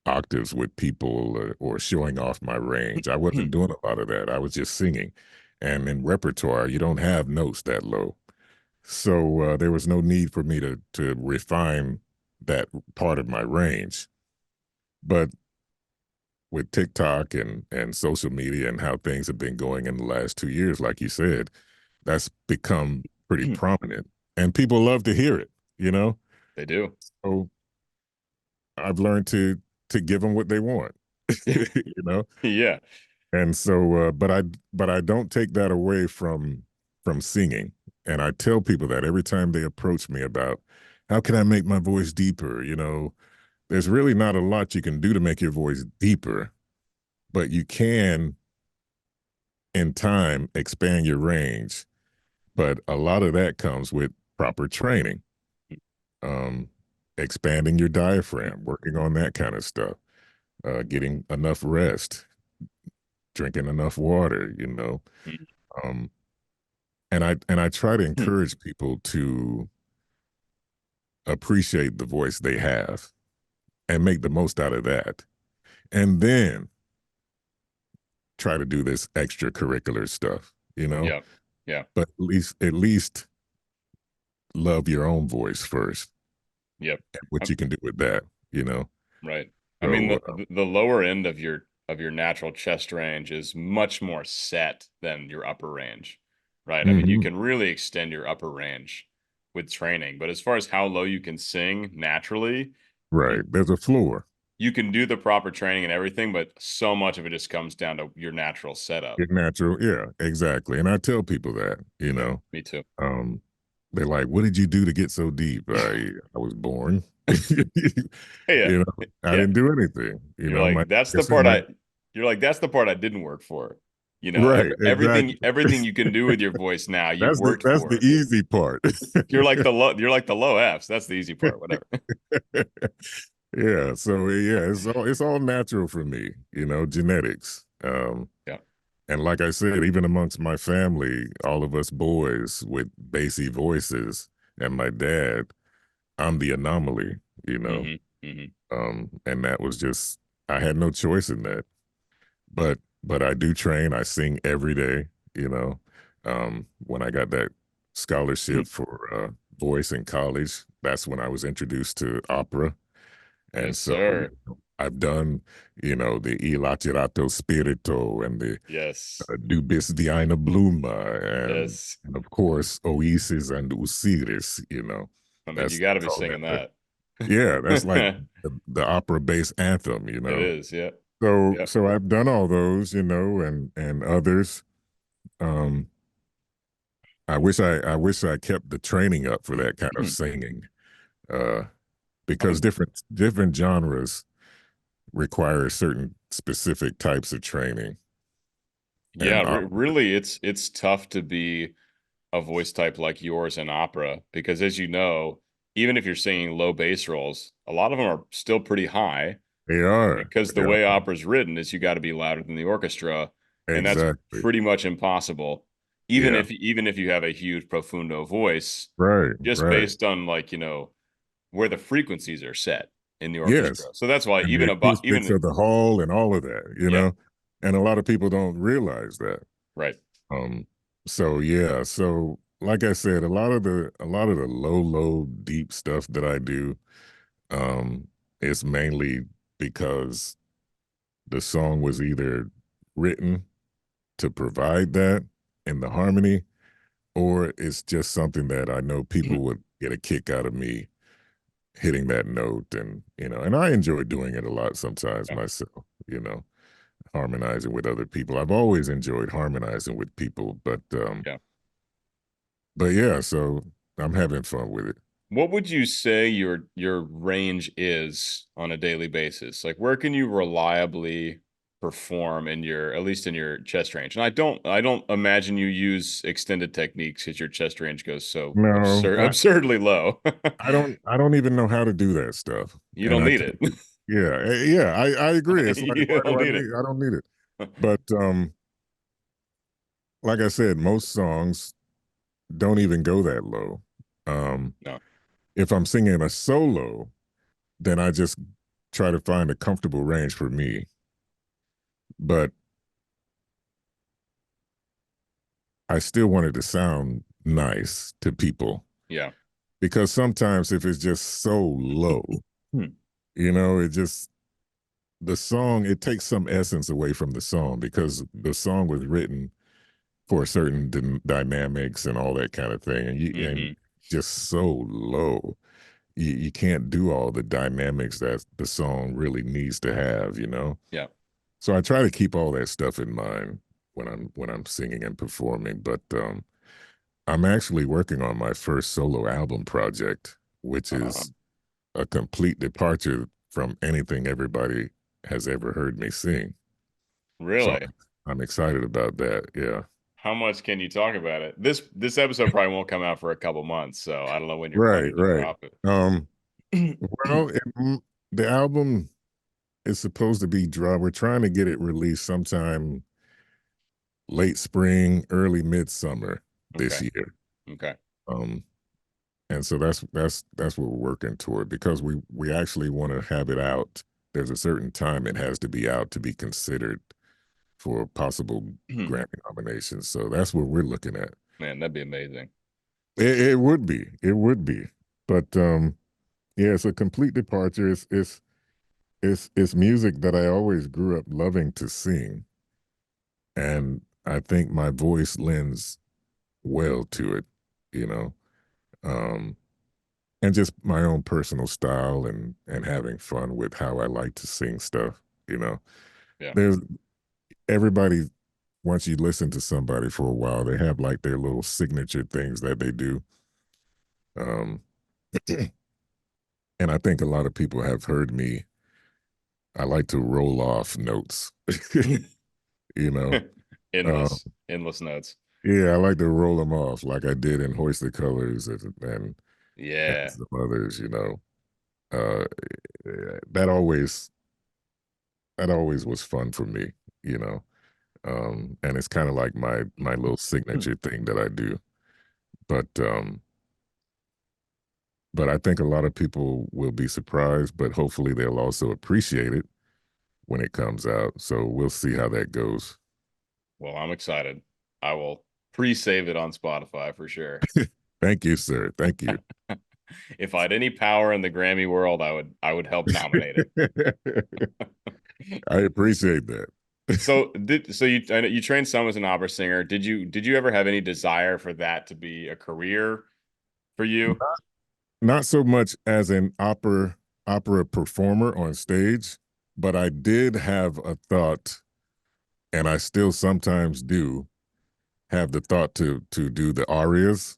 octaves with people or showing off my range. I wasn't doing a lot of that. I was just singing, and in repertoire, you don't have notes that low, so there was no need for me to refine that part of my range. But with TikTok and social media and how things have been going in the last 2 years, like you said, that's become pretty prominent, and people love to hear it. You know, They do. so I've learned to give them what they want. You know, Yeah. and so, but I don't take that away from singing, and I tell people that every time they approach me about how can I make my voice deeper. You know, there's really not a lot you can do to make your voice deeper, but you can in time expand your range. But a lot of that comes with proper training, um, expanding your diaphragm, working on that kind of stuff, getting enough rest, drinking enough water, you know. Um, and I try to encourage people to appreciate the voice they have and make the most out of that. And then try to do this extracurricular stuff, you know. Yeah. Yeah. But at least love your own voice first Yep. and what you can do with that, you know. Right. I mean, So the lower end of your natural chest range is much more set than your upper range, right? I mean, you mhm, can really extend your upper range with training, but as far as how low you can sing naturally, you right. There's a floor. you can do the proper training and everything, but so much of it just comes down to your natural setup. Get natural. Yeah, exactly. And I tell people that, you Yeah, know, me too. um, they're like, what did you do to get so deep? I was born. Yeah. You know, I Yeah. didn't do anything. You You're know, my like, that's I the said part my you're like, that's the part I didn't work for. You know, right, exactly. everything you can do with your voice now, you've That's the worked that's the for. easy part. You're like the low Fs. That's the easy part, whatever. Yeah, so yeah, it's all natural for me, you know, genetics. Yeah. And like I said, even amongst my family, all of us boys with bassy voices and my dad, I'm the anomaly, you know. Hmm. Hmm. And that was just I had no choice in that. But I do train, I sing every day, you know. When I got that scholarship for voice in college, that's when I was introduced to opera. And Yes, so sir. I've done, you know, the Il Laterato Spirito and the Yes. Du bist wie eine Blume Yes. and of course Oasis and Osiris, you know. I mean, you That's got to be all singing that. that. Yeah, that's like the opera bass anthem, you It know. is. Yeah. So Yep. so I've done all those, you know, and others. Um I wish I kept the training up for that kind of singing. Uh I because mean, different genres require certain specific types of training. yeah, And really, it's tough to be a voice type like yours in opera because, as you know, even if you're singing low bass rolls, a lot of them are still pretty high they are. because the They are. way opera's written is you got to be louder than the orchestra, and that's Exactly. pretty much impossible. Yeah. Even if you have a huge profundo voice, Right. just Right. based on like where the frequencies are set in the orchestra. Yes. So that's why And the acoustics even of the hall and all of that, you yeah, know? And a lot of people don't realize that. right. Um, so yeah, so like I said, a lot of the low, deep stuff that I do, um, is mainly because the song was either written to provide that in the harmony, or it's just something that I know people would get a kick out of me hitting that note, and and I enjoy doing it a lot sometimes Yeah. myself, you know, harmonizing with other people. I've always enjoyed harmonizing with people, Yeah. but yeah, so I'm having fun with it. What would you say your range is on a daily basis? Like where can you reliably perform in your, at least in your chest range. And I don't imagine you use extended techniques because your chest range goes so No, absurdly low. I don't even know how to do that stuff. You And don't I need tell it. yeah, yeah, I agree. It's like, You why don't do I need it. need? I don't need it. But like I said, most songs don't even go that low. Um, No. if I'm singing a solo, then I just try to find a comfortable range for me. But I still wanted to sound nice to people Yeah. because sometimes if it's just so low, Hmm. it just the song it takes some essence away from the song because the song was written for certain dynamics and all that kind of thing, and Hmm. just so low, you can't do all the dynamics that the song really needs to have. Yeah. So I try to keep all that stuff in mind when I'm singing and performing. But I'm actually working on my first solo album project, which Uh, is a complete departure from anything everybody has ever heard me sing. So really? I'm excited about that. Yeah. How much can you talk about it? This episode probably won't come out for a couple months, so I don't know when you're Right, planning to right. drop it. Um, well, the album is supposed to be dry. We're trying to get it released sometime late spring, early midsummer this Okay. year. Okay. Um, and so that's what we're working toward because we actually want to have it out. There's a certain time it has to be out to be considered for possible Grammy nominations. So that's what we're looking at. Man, that'd be amazing. It would be, it would be, but yeah, it's a complete departure. It's music that I always grew up loving to sing, and I think my voice lends well to it, you know. Um, and just my own personal style and having fun with how I like to sing stuff, you know. Yeah. There's everybody once you listen to somebody for a while, they have like their little signature things that they do. Um, and I think a lot of people have heard me. I like to roll off notes, you know. Uh, Endless notes. yeah, I like to roll them off like I did in Hoist the Colors and Yeah. some others. Uh, that always that always was fun for me, you know. And it's kind of like my little signature thing that I do. But but I think a lot of people will be surprised, but hopefully they'll also appreciate it when it comes out. So we'll see how that goes. Well, I'm excited. I will pre-save it on Spotify for sure. Thank you, sir. Thank you. If I had any power in the Grammy world, I would help nominate I it. appreciate that. I know you trained some as an opera singer. Did you ever have any desire for that to be a career for you? Not so much as an opera performer on stage, but I did have a thought, and I still sometimes do have the thought to do the arias,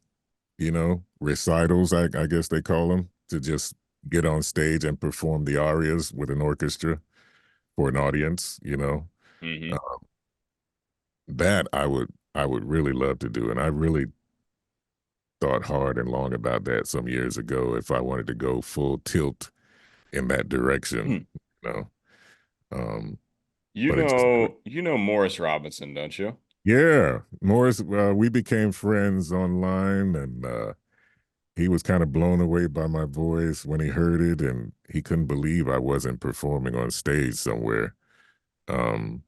recitals, I guess they call them, to just get on stage and perform the arias with an orchestra for an audience. Hmm. Uh, that I would really love to do, and I really thought hard and long about that some years ago if I wanted to go full tilt in that direction, you know. Um, You but it just never. know, you know Morris Robinson, don't you? Yeah, Morris. We became friends online, and he was kind of blown away by my voice when he heard it, and he couldn't believe I wasn't performing on stage somewhere. Um,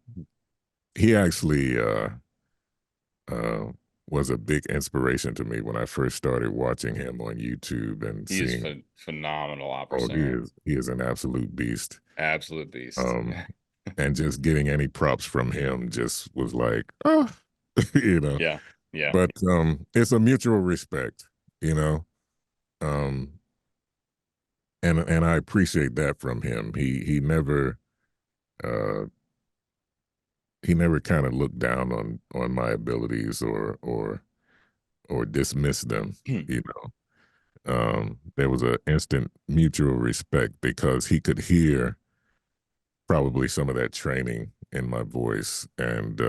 he actually uh, was a big inspiration to me when I first started watching him on YouTube and He is seeing. phenomenal opera Oh, singer. he is an absolute beast. Absolute beast. Um, and just getting any props from him just was like, oh, you know. Yeah. Yeah. But it's a mutual respect, you know. Um, and I appreciate that from him. Uh he never kind of looked down on my abilities or dismissed them, you know. There was an instant mutual respect because he could hear probably some of that training in my voice, and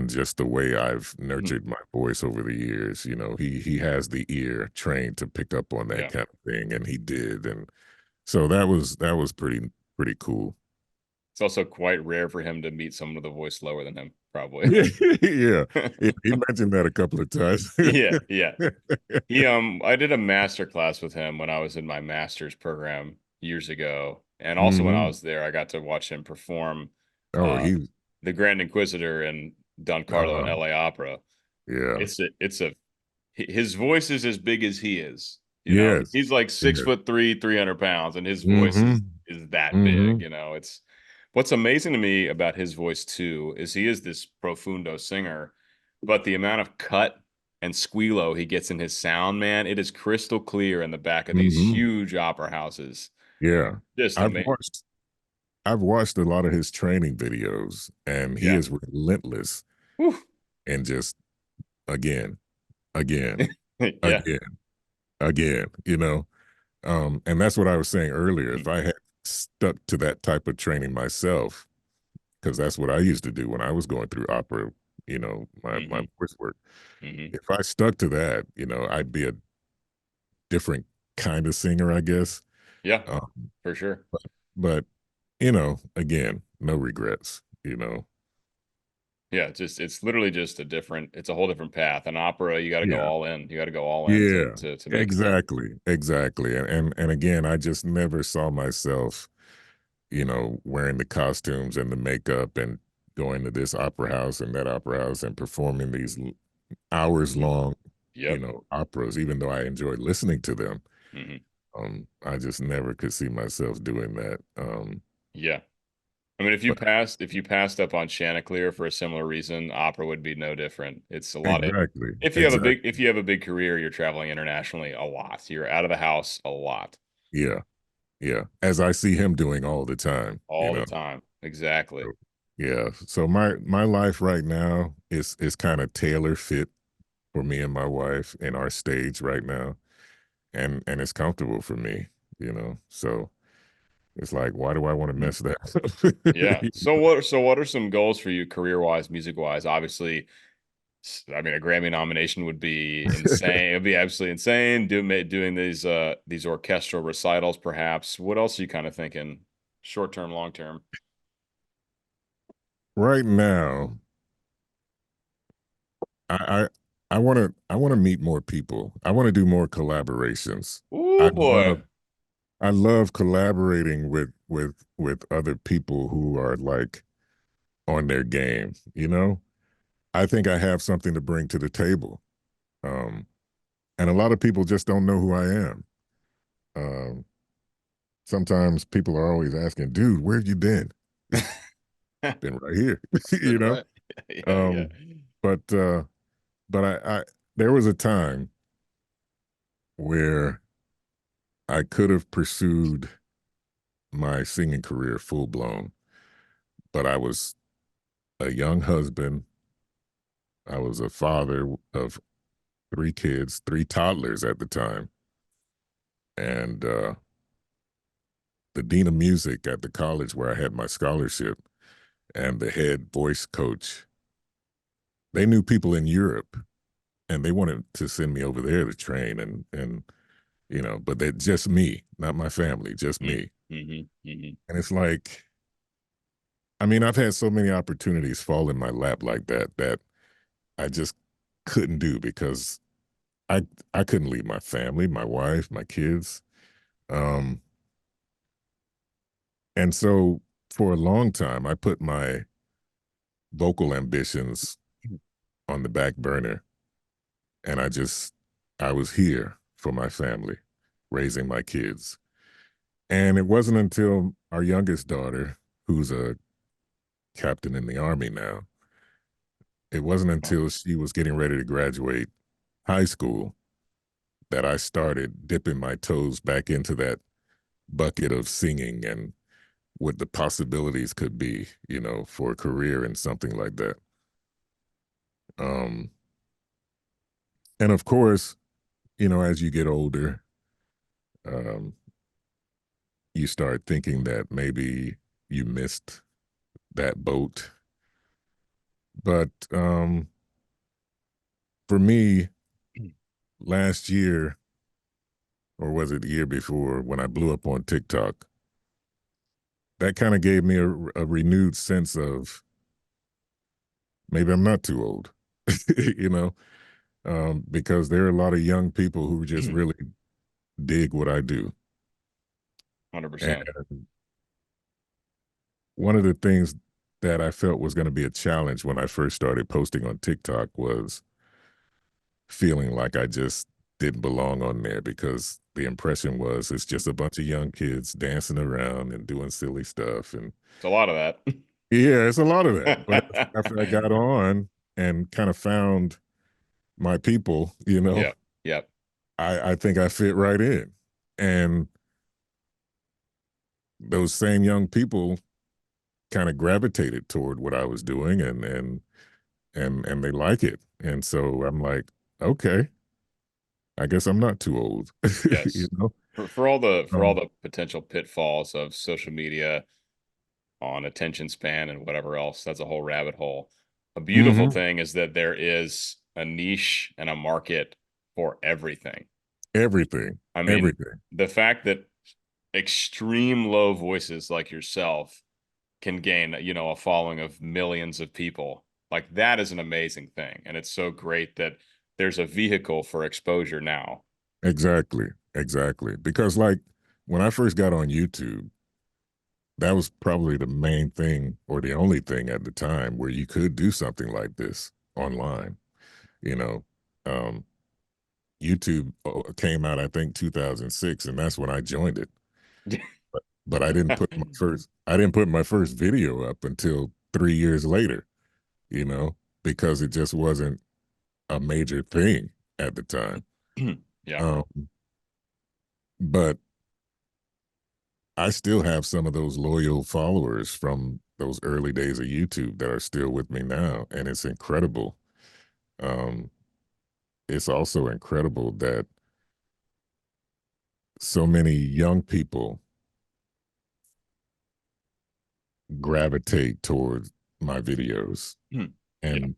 just the way I've Mhm. nurtured my voice over the years. You know, he has the ear trained to pick up on that Yeah. kind of thing, and he did, and so that was pretty cool. It's also quite rare for him to meet someone with a voice lower than him, probably. Yeah, yeah, yeah. He mentioned that a couple of times. Yeah, yeah. I did a master class with him when I was in my master's program years ago. And also when I Hmm. was there, I got to watch him perform Oh, uh he. the Grand Inquisitor and Don Carlo in Uh, LA Opera. yeah. It's a his voice is as big as he is. You know, Yes. he's like six Yes. foot three, 300 pounds, and his voice Mm-hmm. is that big, Mm-hmm. you know. It's what's amazing to me about his voice too is he is this profundo singer, but the amount of cut and squealo he gets in his sound, man, it is crystal clear in the back of these Mm-hmm. huge opera houses. Yeah. Just I've amazing. watched I've watched a lot of his training videos, and he Yeah. is relentless Whew. and just again, again, Yeah. again, again, you know. And that's what I was saying earlier. Mm, If I had stuck to that type of training myself, because that's what I used to do when I was going through opera, my hmm voice work. hmm If I stuck to that, I'd be a different kind of singer, I guess. Yeah, Um, for sure. but, but again, no regrets. Yeah, it's literally just it's a whole different path. An opera, you got to go Yeah, all in. You got to go all in yeah, to make it. exactly. And again, I just never saw myself, wearing the costumes and the makeup and going to this opera house and that opera house and performing these hours hmm long, Yep. operas, even though I enjoy listening to them. hmm I just never could see myself doing that. Yeah. I mean, But if you passed up on Chanticleer for a similar reason, opera would be no different. It's a lot of exactly, if you have a big career, you're traveling internationally a lot. You're out of the house a lot, yeah, yeah. As I see him doing all the time, all the time. Exactly. So, yeah. So my life right now is kind of tailor fit for me and my wife in our stage right now, and it's comfortable for me. So it's like, why do I want to Mhm. mess that Yeah. up? So what are some goals for you career-wise, music-wise? Obviously, I mean, a Grammy nomination would be insane. It'd be absolutely insane. Doing these orchestral recitals, perhaps. What else are you kind of thinking? Short term, long term. Right now, I I want to meet more people. I want to do more collaborations. I Oh boy. love I love collaborating with other people who are like on their game, I think I have something to bring to the table. Um, and a lot of people just don't know who I am. Um, Sometimes people are always asking, dude, where have you been? Been right here, Been right. Yeah, yeah. Um, but but I there was a time where I could have pursued my singing career full blown, but I was a young husband. I was a father of three kids, three toddlers at the time, and the dean of music at the college where I had my scholarship and the head voice coach, they knew people in Europe and they wanted to send me over there to train but they just me, not my family, just me. Mm-hmm. And it's like, I mean, I've had so many opportunities fall in my lap like that I just couldn't do because I I couldn't leave my family, my wife, my kids. Um, and so for a long time I put my vocal ambitions on the back burner, and I was here for my family, raising my kids. And it wasn't until our youngest daughter, who's a captain in the army now, it wasn't Oh, until she was getting ready to graduate high school that I started dipping my toes back into that bucket of singing and what the possibilities could be, for a career in something like that. Um, and of course, as you get older, um, you start thinking that maybe you missed that boat. But for me, last year, or was it the year before, when I blew up on TikTok, that kind of gave me a renewed sense of maybe I'm not too old, you know, because there are a lot of young people who just really dig what I do. And 100%. one of the things that I felt was going to be a challenge when I first started posting on TikTok was feeling like I just didn't belong on there because the impression was it's just a bunch of young kids dancing around and doing silly stuff. And It's a lot of that. yeah, it's a lot of that. But after I got on and kind of found my people, Yep. Yep. I think I fit right in. And those same young people kind of gravitated toward what I was doing and they like it. And so I'm like, okay, I guess I'm not too old. you Yes. know? For all Um, the potential pitfalls of social media on attention span and whatever else, that's a whole rabbit hole. A beautiful mhm. thing is that there is a niche and a market for everything. Everything, I mean, everything. the fact that extreme low voices like yourself can gain, a following of millions of people, like that is an amazing thing. And it's so great that there's a vehicle for exposure now. Exactly, exactly. Because like when I first got on YouTube, that was probably the main thing or the only thing at the time where you could do something like this online. You know, um, YouTube came out, I think, 2006, and that's when I joined it. But I didn't put my first video up until 3 years later. Because it just wasn't a major thing at the time. Yeah. Um, but I still have some of those loyal followers from those early days of YouTube that are still with me now, and it's incredible. Um, it's also incredible that so many young people gravitate towards my videos. Yeah. And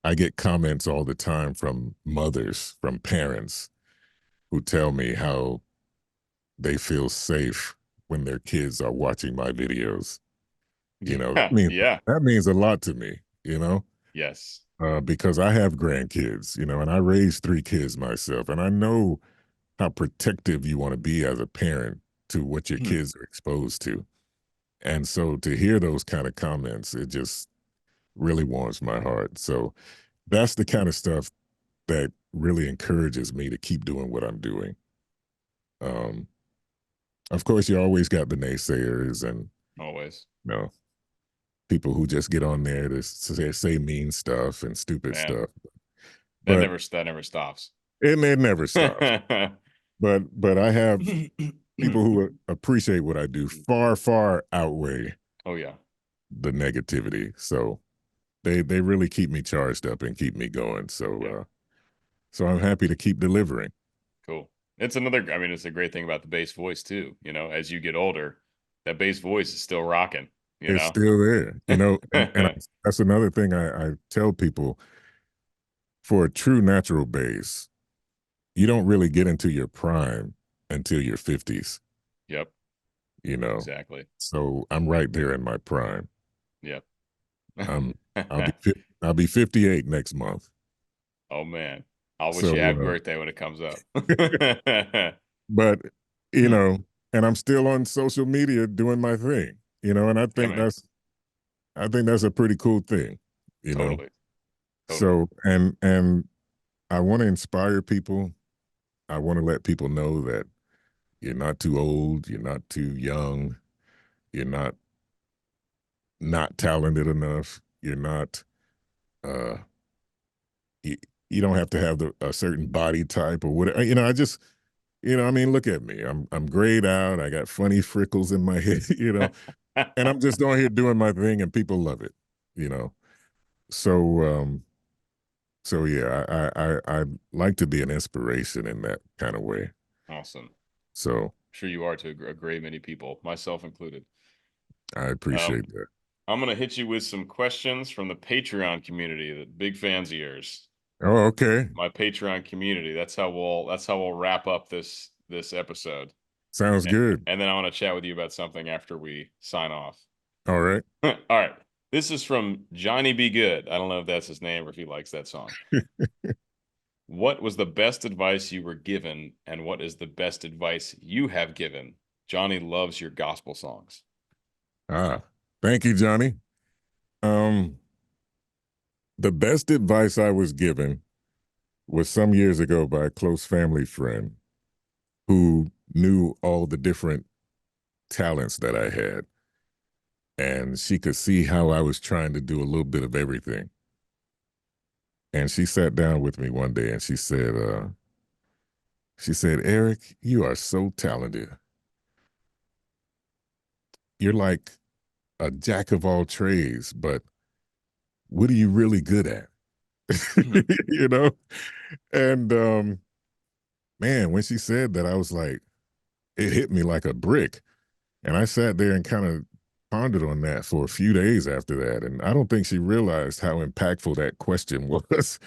I get comments all the time from mothers, from parents who tell me how they feel safe when their kids are watching my videos. Yeah. Yeah. That means a lot to me, Yes. because I have grandkids, and I raised 3 kids myself, and I know how protective you want to be as a parent to what your kids are exposed to. And so to hear those kind of comments, it just really warms my heart. So that's the kind of stuff that really encourages me to keep doing what I'm doing. Um, of course, you always got the naysayers and Always. you know people who just get on there to say mean stuff and stupid Man, stuff. that But never stops. it never stops. But I have people who appreciate what I do far outweigh Oh yeah. the negativity. So they really keep me charged up and keep me going. Yeah. So I'm happy to keep delivering. Cool. It's a great thing about the bass voice too. As you get older, that bass voice is still rocking, you It's know? still there, that's another thing I tell people. For a true natural bass, you don't really get into your prime until your 50s, Yep. you know. Exactly. So I'm right there in my prime. Yep. I'm I'll be 58 next month. Oh man. I'll wish you a happy So birthday when it comes up. but you know, and I'm still on social media doing my thing, and Yeah, man. I think that's a pretty cool thing, you know. Totally. Totally. So and I want to inspire people. I want to let people know that you're not too old, you're not too young, you're not talented enough, you're not uh you, you don't have to have a certain body type or whatever. I just I mean, look at me. I'm grayed out. I got funny freckles in my head, and I'm just on here doing my thing and people love it, you know. So so yeah, I like to be an inspiration in that kind of way. Awesome. So Sure you are to a great many people, myself included. I Um, appreciate that. I'm gonna hit you with some questions from the Patreon community, the big fans of yours. Oh, okay. My Patreon community. That's how we'll wrap up this episode. Sounds good. And then I want to chat with you about something after we sign off. All right. All right. This is from Johnny Be Good. I don't know if that's his name or if he likes that song. What was the best advice you were given, and what is the best advice you have given? Johnny loves your gospel songs. Thank you, Johnny. Um, the best advice I was given was some years ago by a close family friend who knew all the different talents that I had. And she could see how I was trying to do a little bit of everything. And she sat down with me one day and she said, Eric, you are so talented. You're like a jack of all trades, but what are you really good at? you know? And man, when she said that, I was like, it hit me like a brick. And I sat there and kind of pondered on that for a few days after that. And I don't think she realized how impactful that question was,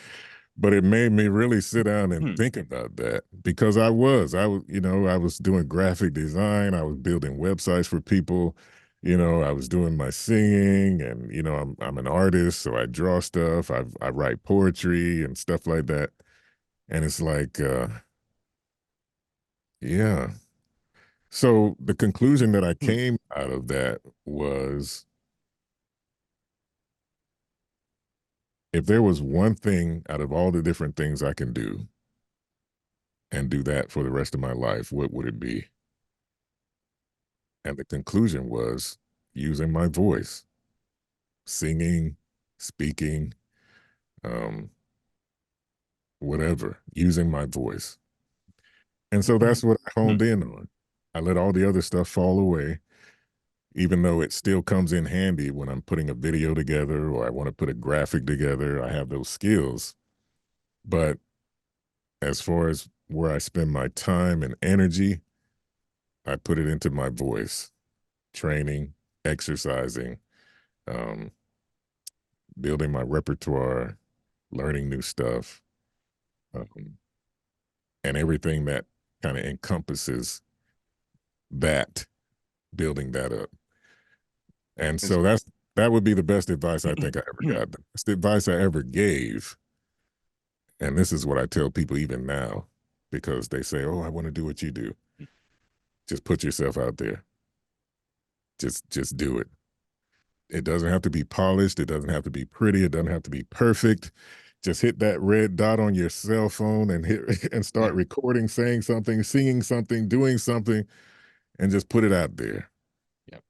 but it made me really sit down and think about that because I was doing graphic design. I was building websites for people. I was doing my singing and, I'm an artist. So I draw stuff. I write poetry and stuff like that. And it's like, yeah. So the conclusion that I came out of that was if there was one thing out of all the different things I can do and do that for the rest of my life, what would it be? And the conclusion was using my voice, singing, speaking, um, whatever, using my voice. And so that's what I honed in on. I let all the other stuff fall away, even though it still comes in handy when I'm putting a video together or I want to put a graphic together. I have those skills. But as far as where I spend my time and energy, I put it into my voice, training, exercising, um, building my repertoire, learning new stuff, um, and everything that kind of encompasses that, building that up. And so that would be the best advice I think I ever got. The best advice I ever gave. And this is what I tell people even now, because they say, "Oh, I want to do what you do." Just put yourself out there. Just do it. It doesn't have to be polished. It doesn't have to be pretty. It doesn't have to be perfect. Just hit that red dot on your cell phone and hit and start recording, saying something, singing something, doing something, and just put it out there. Yep.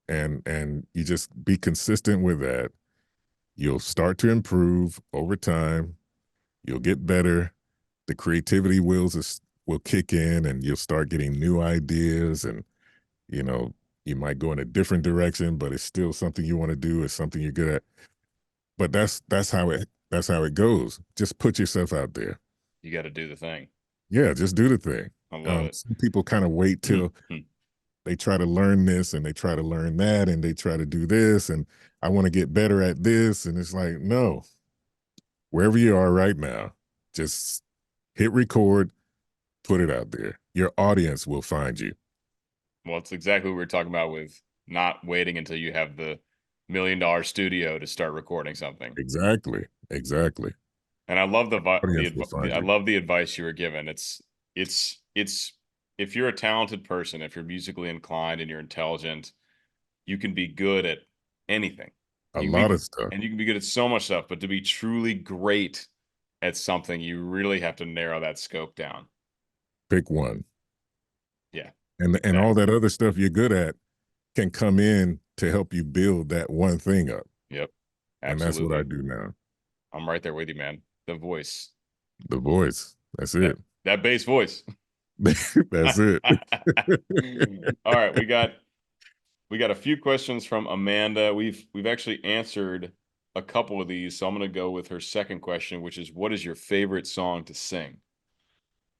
And you just be consistent with that. You'll start to improve over time. You'll get better. The creativity will kick in, and you'll start getting new ideas. And you know, you might go in a different direction, but it's still something you want to do. It's something you're good at. But that's how it goes. Just put yourself out there. You got to do the thing. Yeah, just do the thing. I love it. Some people kind of wait till they try to learn this and they try to learn that and they try to do this and I want to get better at this. And it's like, no, wherever you are right now, just hit record, put it out there. Your audience will find you. Well, it's exactly what we were talking about with not waiting until you have the $1 million studio to start recording something. Exactly. And I love I love the advice you were given. It's if you're a talented person, if you're musically inclined and you're intelligent, you can be good at anything. a lot of stuff. And you can be good at so much stuff, but to be truly great at something, you really have to narrow that scope down. Pick one. Yeah. And all that other stuff you're good at can come in to help you build that one thing up. Yep. Absolutely. And that's what I do now. I'm right there with you, man. The voice. The voice. That's it. That bass voice. That's it. All right, we got a few questions from Amanda. We've actually answered a couple of these, so I'm going to go with her second question, which is, what is your favorite song to sing?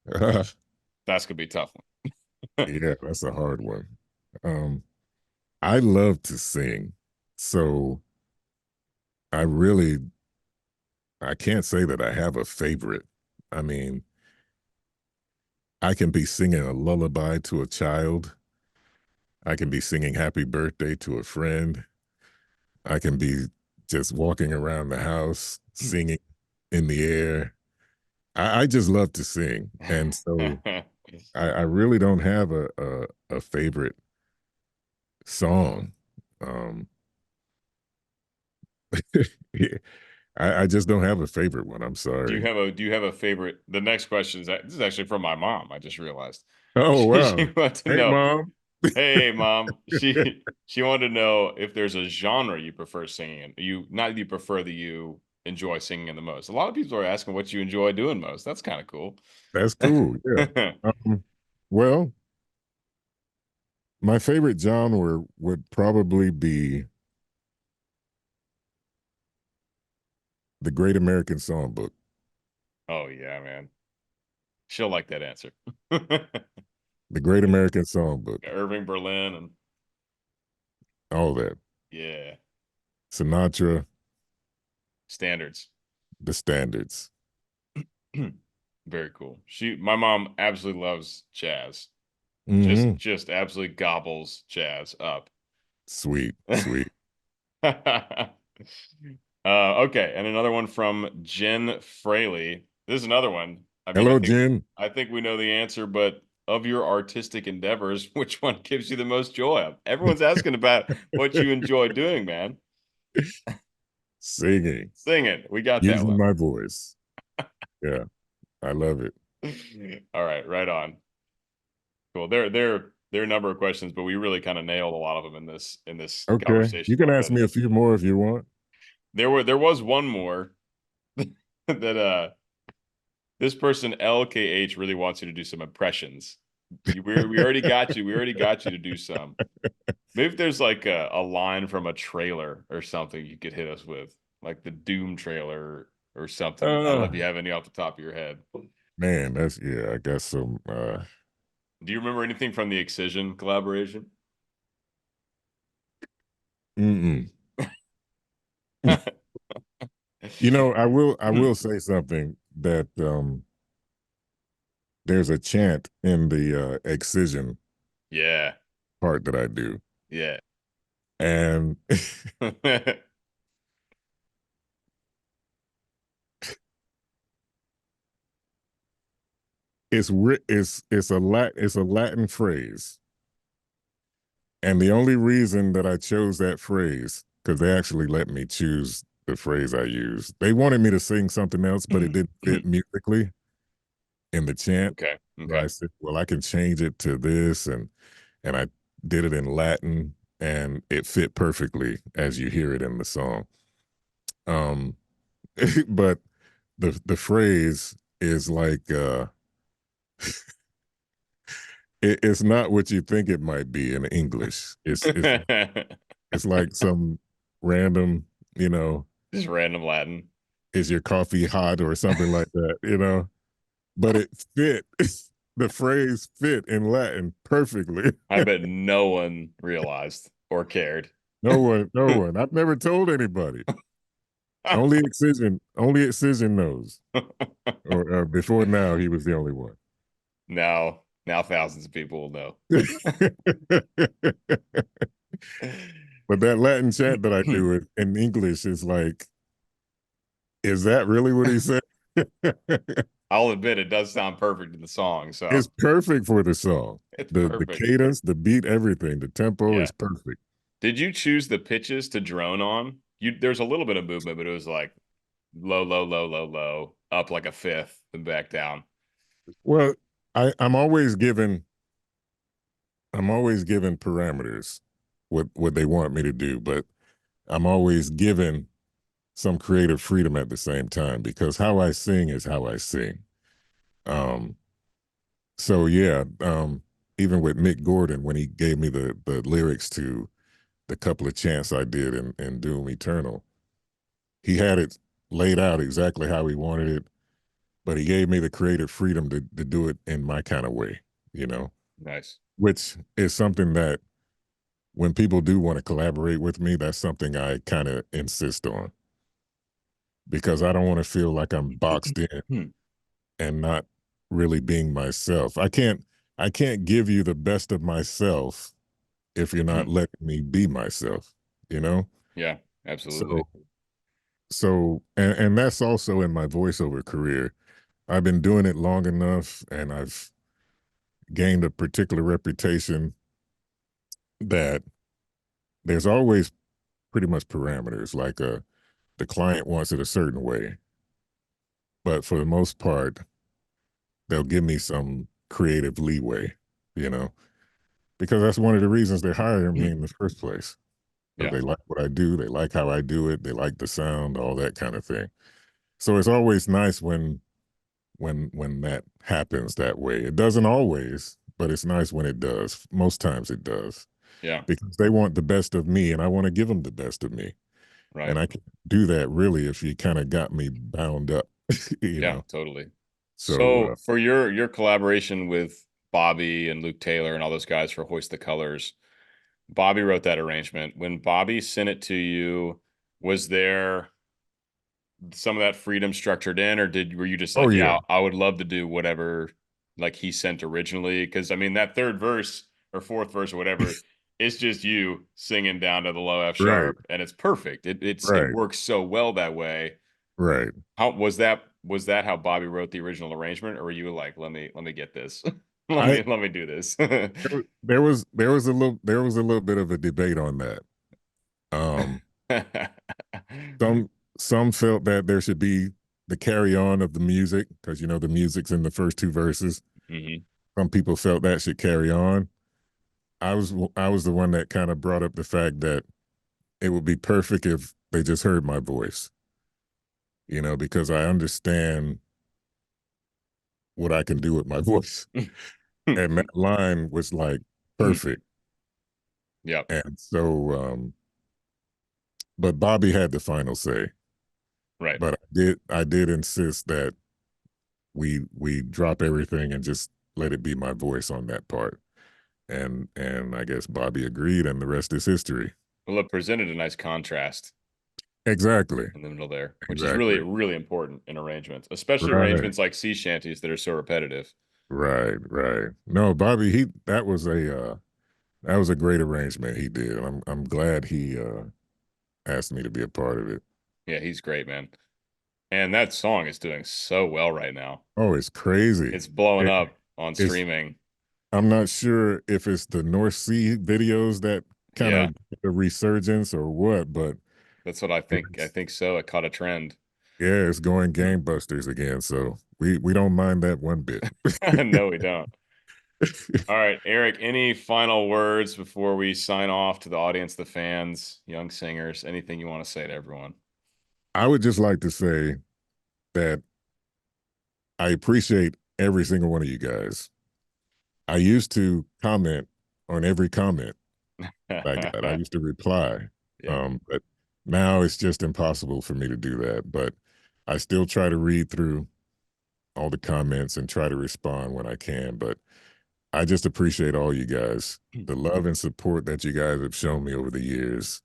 That's going to be a tough one. Yeah, that's a hard one. I love to sing. So I really I can't say that I have a favorite. I mean, I can be singing a lullaby to a child. I can be singing happy birthday to a friend. I can be just walking around the house singing in the air. I just love to sing. And so I really don't have a favorite song. Um, I just don't have a favorite one. I'm sorry. Do you have a favorite? The next question is this is actually from my mom. I just realized. Oh She wow. wants to Hey know, mom. hey mom, she wanted to know if there's a genre you prefer singing in. You not you prefer that you enjoy singing in the most. A lot of people are asking what you enjoy doing most. That's kind of cool. That's cool. Yeah. Well, my favorite genre would probably be the Great American Songbook. Oh yeah, man. She'll like that answer. The Great American Songbook. Irving Berlin and All that. yeah, Sinatra, standards. the standards. Very cool. My mom absolutely loves jazz. Hmm. Just absolutely gobbles jazz up. Sweet, sweet. Okay, and another one from Jen Fraley. This is another one. I mean, Hello, Jen. I think we know the answer, but of your artistic endeavors, which one gives you the most joy? Everyone's asking about what you enjoy doing, man. Singing, Singing. We got that using one. my voice. Yeah, I love it. All right, right on. Cool. There are a number of questions, but we really kind of nailed a lot of them in this Okay, you conversation can ask already. me a few more if you want. There was one more that this person LKH really wants you to do some impressions. We already got you. We already got you to do some. Maybe if there's like a line from a trailer or something you could hit us with, like the Doom trailer or something. I don't know Uh, if you have any off the top of your head. man, that's yeah. I got some. Do you remember anything from the Excision collaboration? Mm-mm. You know, I will say something that there's a chant in the Excision Yeah, part that I do, yeah. and it's a Latin phrase, and the only reason that I chose that phrase because they actually let me choose the phrase I used. They wanted me to sing something else, but it didn't fit musically in the chant. Okay, So I okay. said, well, I can change it to this, and I did it in Latin, and it fit perfectly as you hear it in the song. Um, but the phrase is like it's not what you think it might be in English. It's like some random, you know, Just random Latin. is your coffee hot or something like that, you know? But it fit. The phrase fit in Latin perfectly. I bet no one realized or cared. No one, no one. I've never told anybody. Only Excision knows. Or before now, he was the only one. Now thousands of people will know. But that Latin chant that I do in English is like, is that really what he said? I'll admit it does sound perfect in the song, so It's perfect for the song. it's The perfect. cadence, the beat, everything. The tempo Yeah. is perfect. Did you choose the pitches to drone on? There's a little bit of movement, but it was like low, low, low, low, low, up like a fifth, and back down. Well, I'm always given parameters what they want me to do, but I'm always given some creative freedom at the same time because how I sing is how I sing. Um, so yeah, even with Mick Gordon when he gave me the lyrics to the couple of chants I did in Doom Eternal, he had it laid out exactly how he wanted it, but he gave me the creative freedom to do it in my kind of way, you know, Nice. which is something that when people do want to collaborate with me, that's something I kind of insist on because I don't want to feel like I'm boxed in Hmm. and not really being myself. I can't give you the best of myself if you're not Hmm. letting me be myself, you know? Yeah, absolutely. So and that's also in my voiceover career. I've been doing it long enough and I've gained a particular reputation that there's always pretty much parameters. Like the client wants it a certain way, but for the most part, they'll give me some creative leeway, you know, because that's one of the reasons they hire me Hmm. in the first place. Because Yeah. they like what I do, they like how I do it, they like the sound, all that kind of thing. So it's always nice when that happens that way. It doesn't always, but it's nice when it does. Most times it does Yeah. because they want the best of me and I want to give them the best of me. Right. And I can do that really if you kind of got me bound up, you Yeah, know. totally. So So for your collaboration with Bobby and Luke Taylor and all those guys for Hoist the Colors, Bobby wrote that arrangement. When Bobby sent it to you, was there some of that freedom structured in, or were you just oh like, yeah, yeah, I would love to do whatever like he sent originally? Because I mean, that third verse or fourth verse or whatever, it's just you singing down to the low F right, sharp, and it's perfect. It right, works so well that way. right. How was that? Was that how Bobby wrote the original arrangement, or were you like, let me get this, I let me do this? there was a little bit of a debate on that. Um, some some felt that there should be the carry on of the music because you know the music's in the first two verses. Hmm. Some people felt that should carry on. I was the one that kind of brought up the fact that it would be perfect if they just heard my voice, you know, because I understand what I can do with my voice. And that line was like perfect. Yep. And so but Bobby had the final say. Right. But I did insist that we drop everything and just let it be my voice on that part. And I guess Bobby agreed and the rest is history. Well, it presented a nice contrast Exactly. in the middle there, which is really, Exactly. really important in arrangements, especially Right. arrangements like sea shanties that are so repetitive. Right. Right. No, Bobby, he that was a great arrangement he did. I'm glad he asked me to be a part of it. Yeah, he's great, man. And that song is doing so well right now. Oh, it's crazy. It's blowing It, up on it's streaming. I'm not sure if it's the North Sea videos that kind Yeah, of a resurgence or what, but that's what I think. I it's think so. It caught a trend. yeah, it's going gangbusters again. So we don't mind that one bit. No, we don't. All right, Eric, any final words before we sign off to the audience, the fans, young singers, anything you want to say to everyone? I would just like to say that I appreciate every single one of you guys. I used to comment on every comment I got. I used to reply. Yeah. But now it's just impossible for me to do that. But I still try to read through all the comments and try to respond when I can. But I just appreciate all you guys. The love and support that you guys have shown me over the years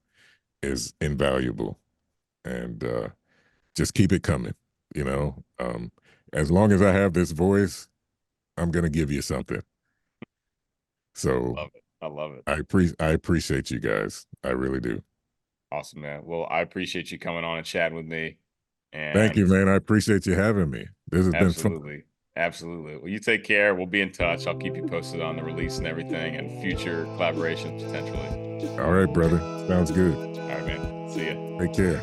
is invaluable. And just keep it coming. You know, as long as I have this voice, I'm gonna give you something. So Love it. I love it. I appreciate you guys. I really do. Awesome, man. Well, I appreciate you coming on and chatting with me. Thank you, And man. I appreciate you having me. This has been fun. absolutely. Absolutely. Well, you take care. We'll be in touch. I'll keep you posted on the release and everything and future collaborations potentially. All right, brother. Sounds good. All right, man. See ya. Take care.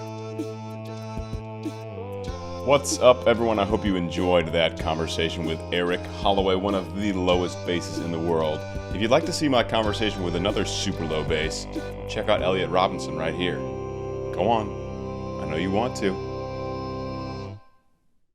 What's up, everyone? I hope you enjoyed that conversation with EricHollaway, one of the lowest basses in the world. If you'd like to see my conversation with another super low bass, check out Elliot Robinson right here. Go on. I know you want to.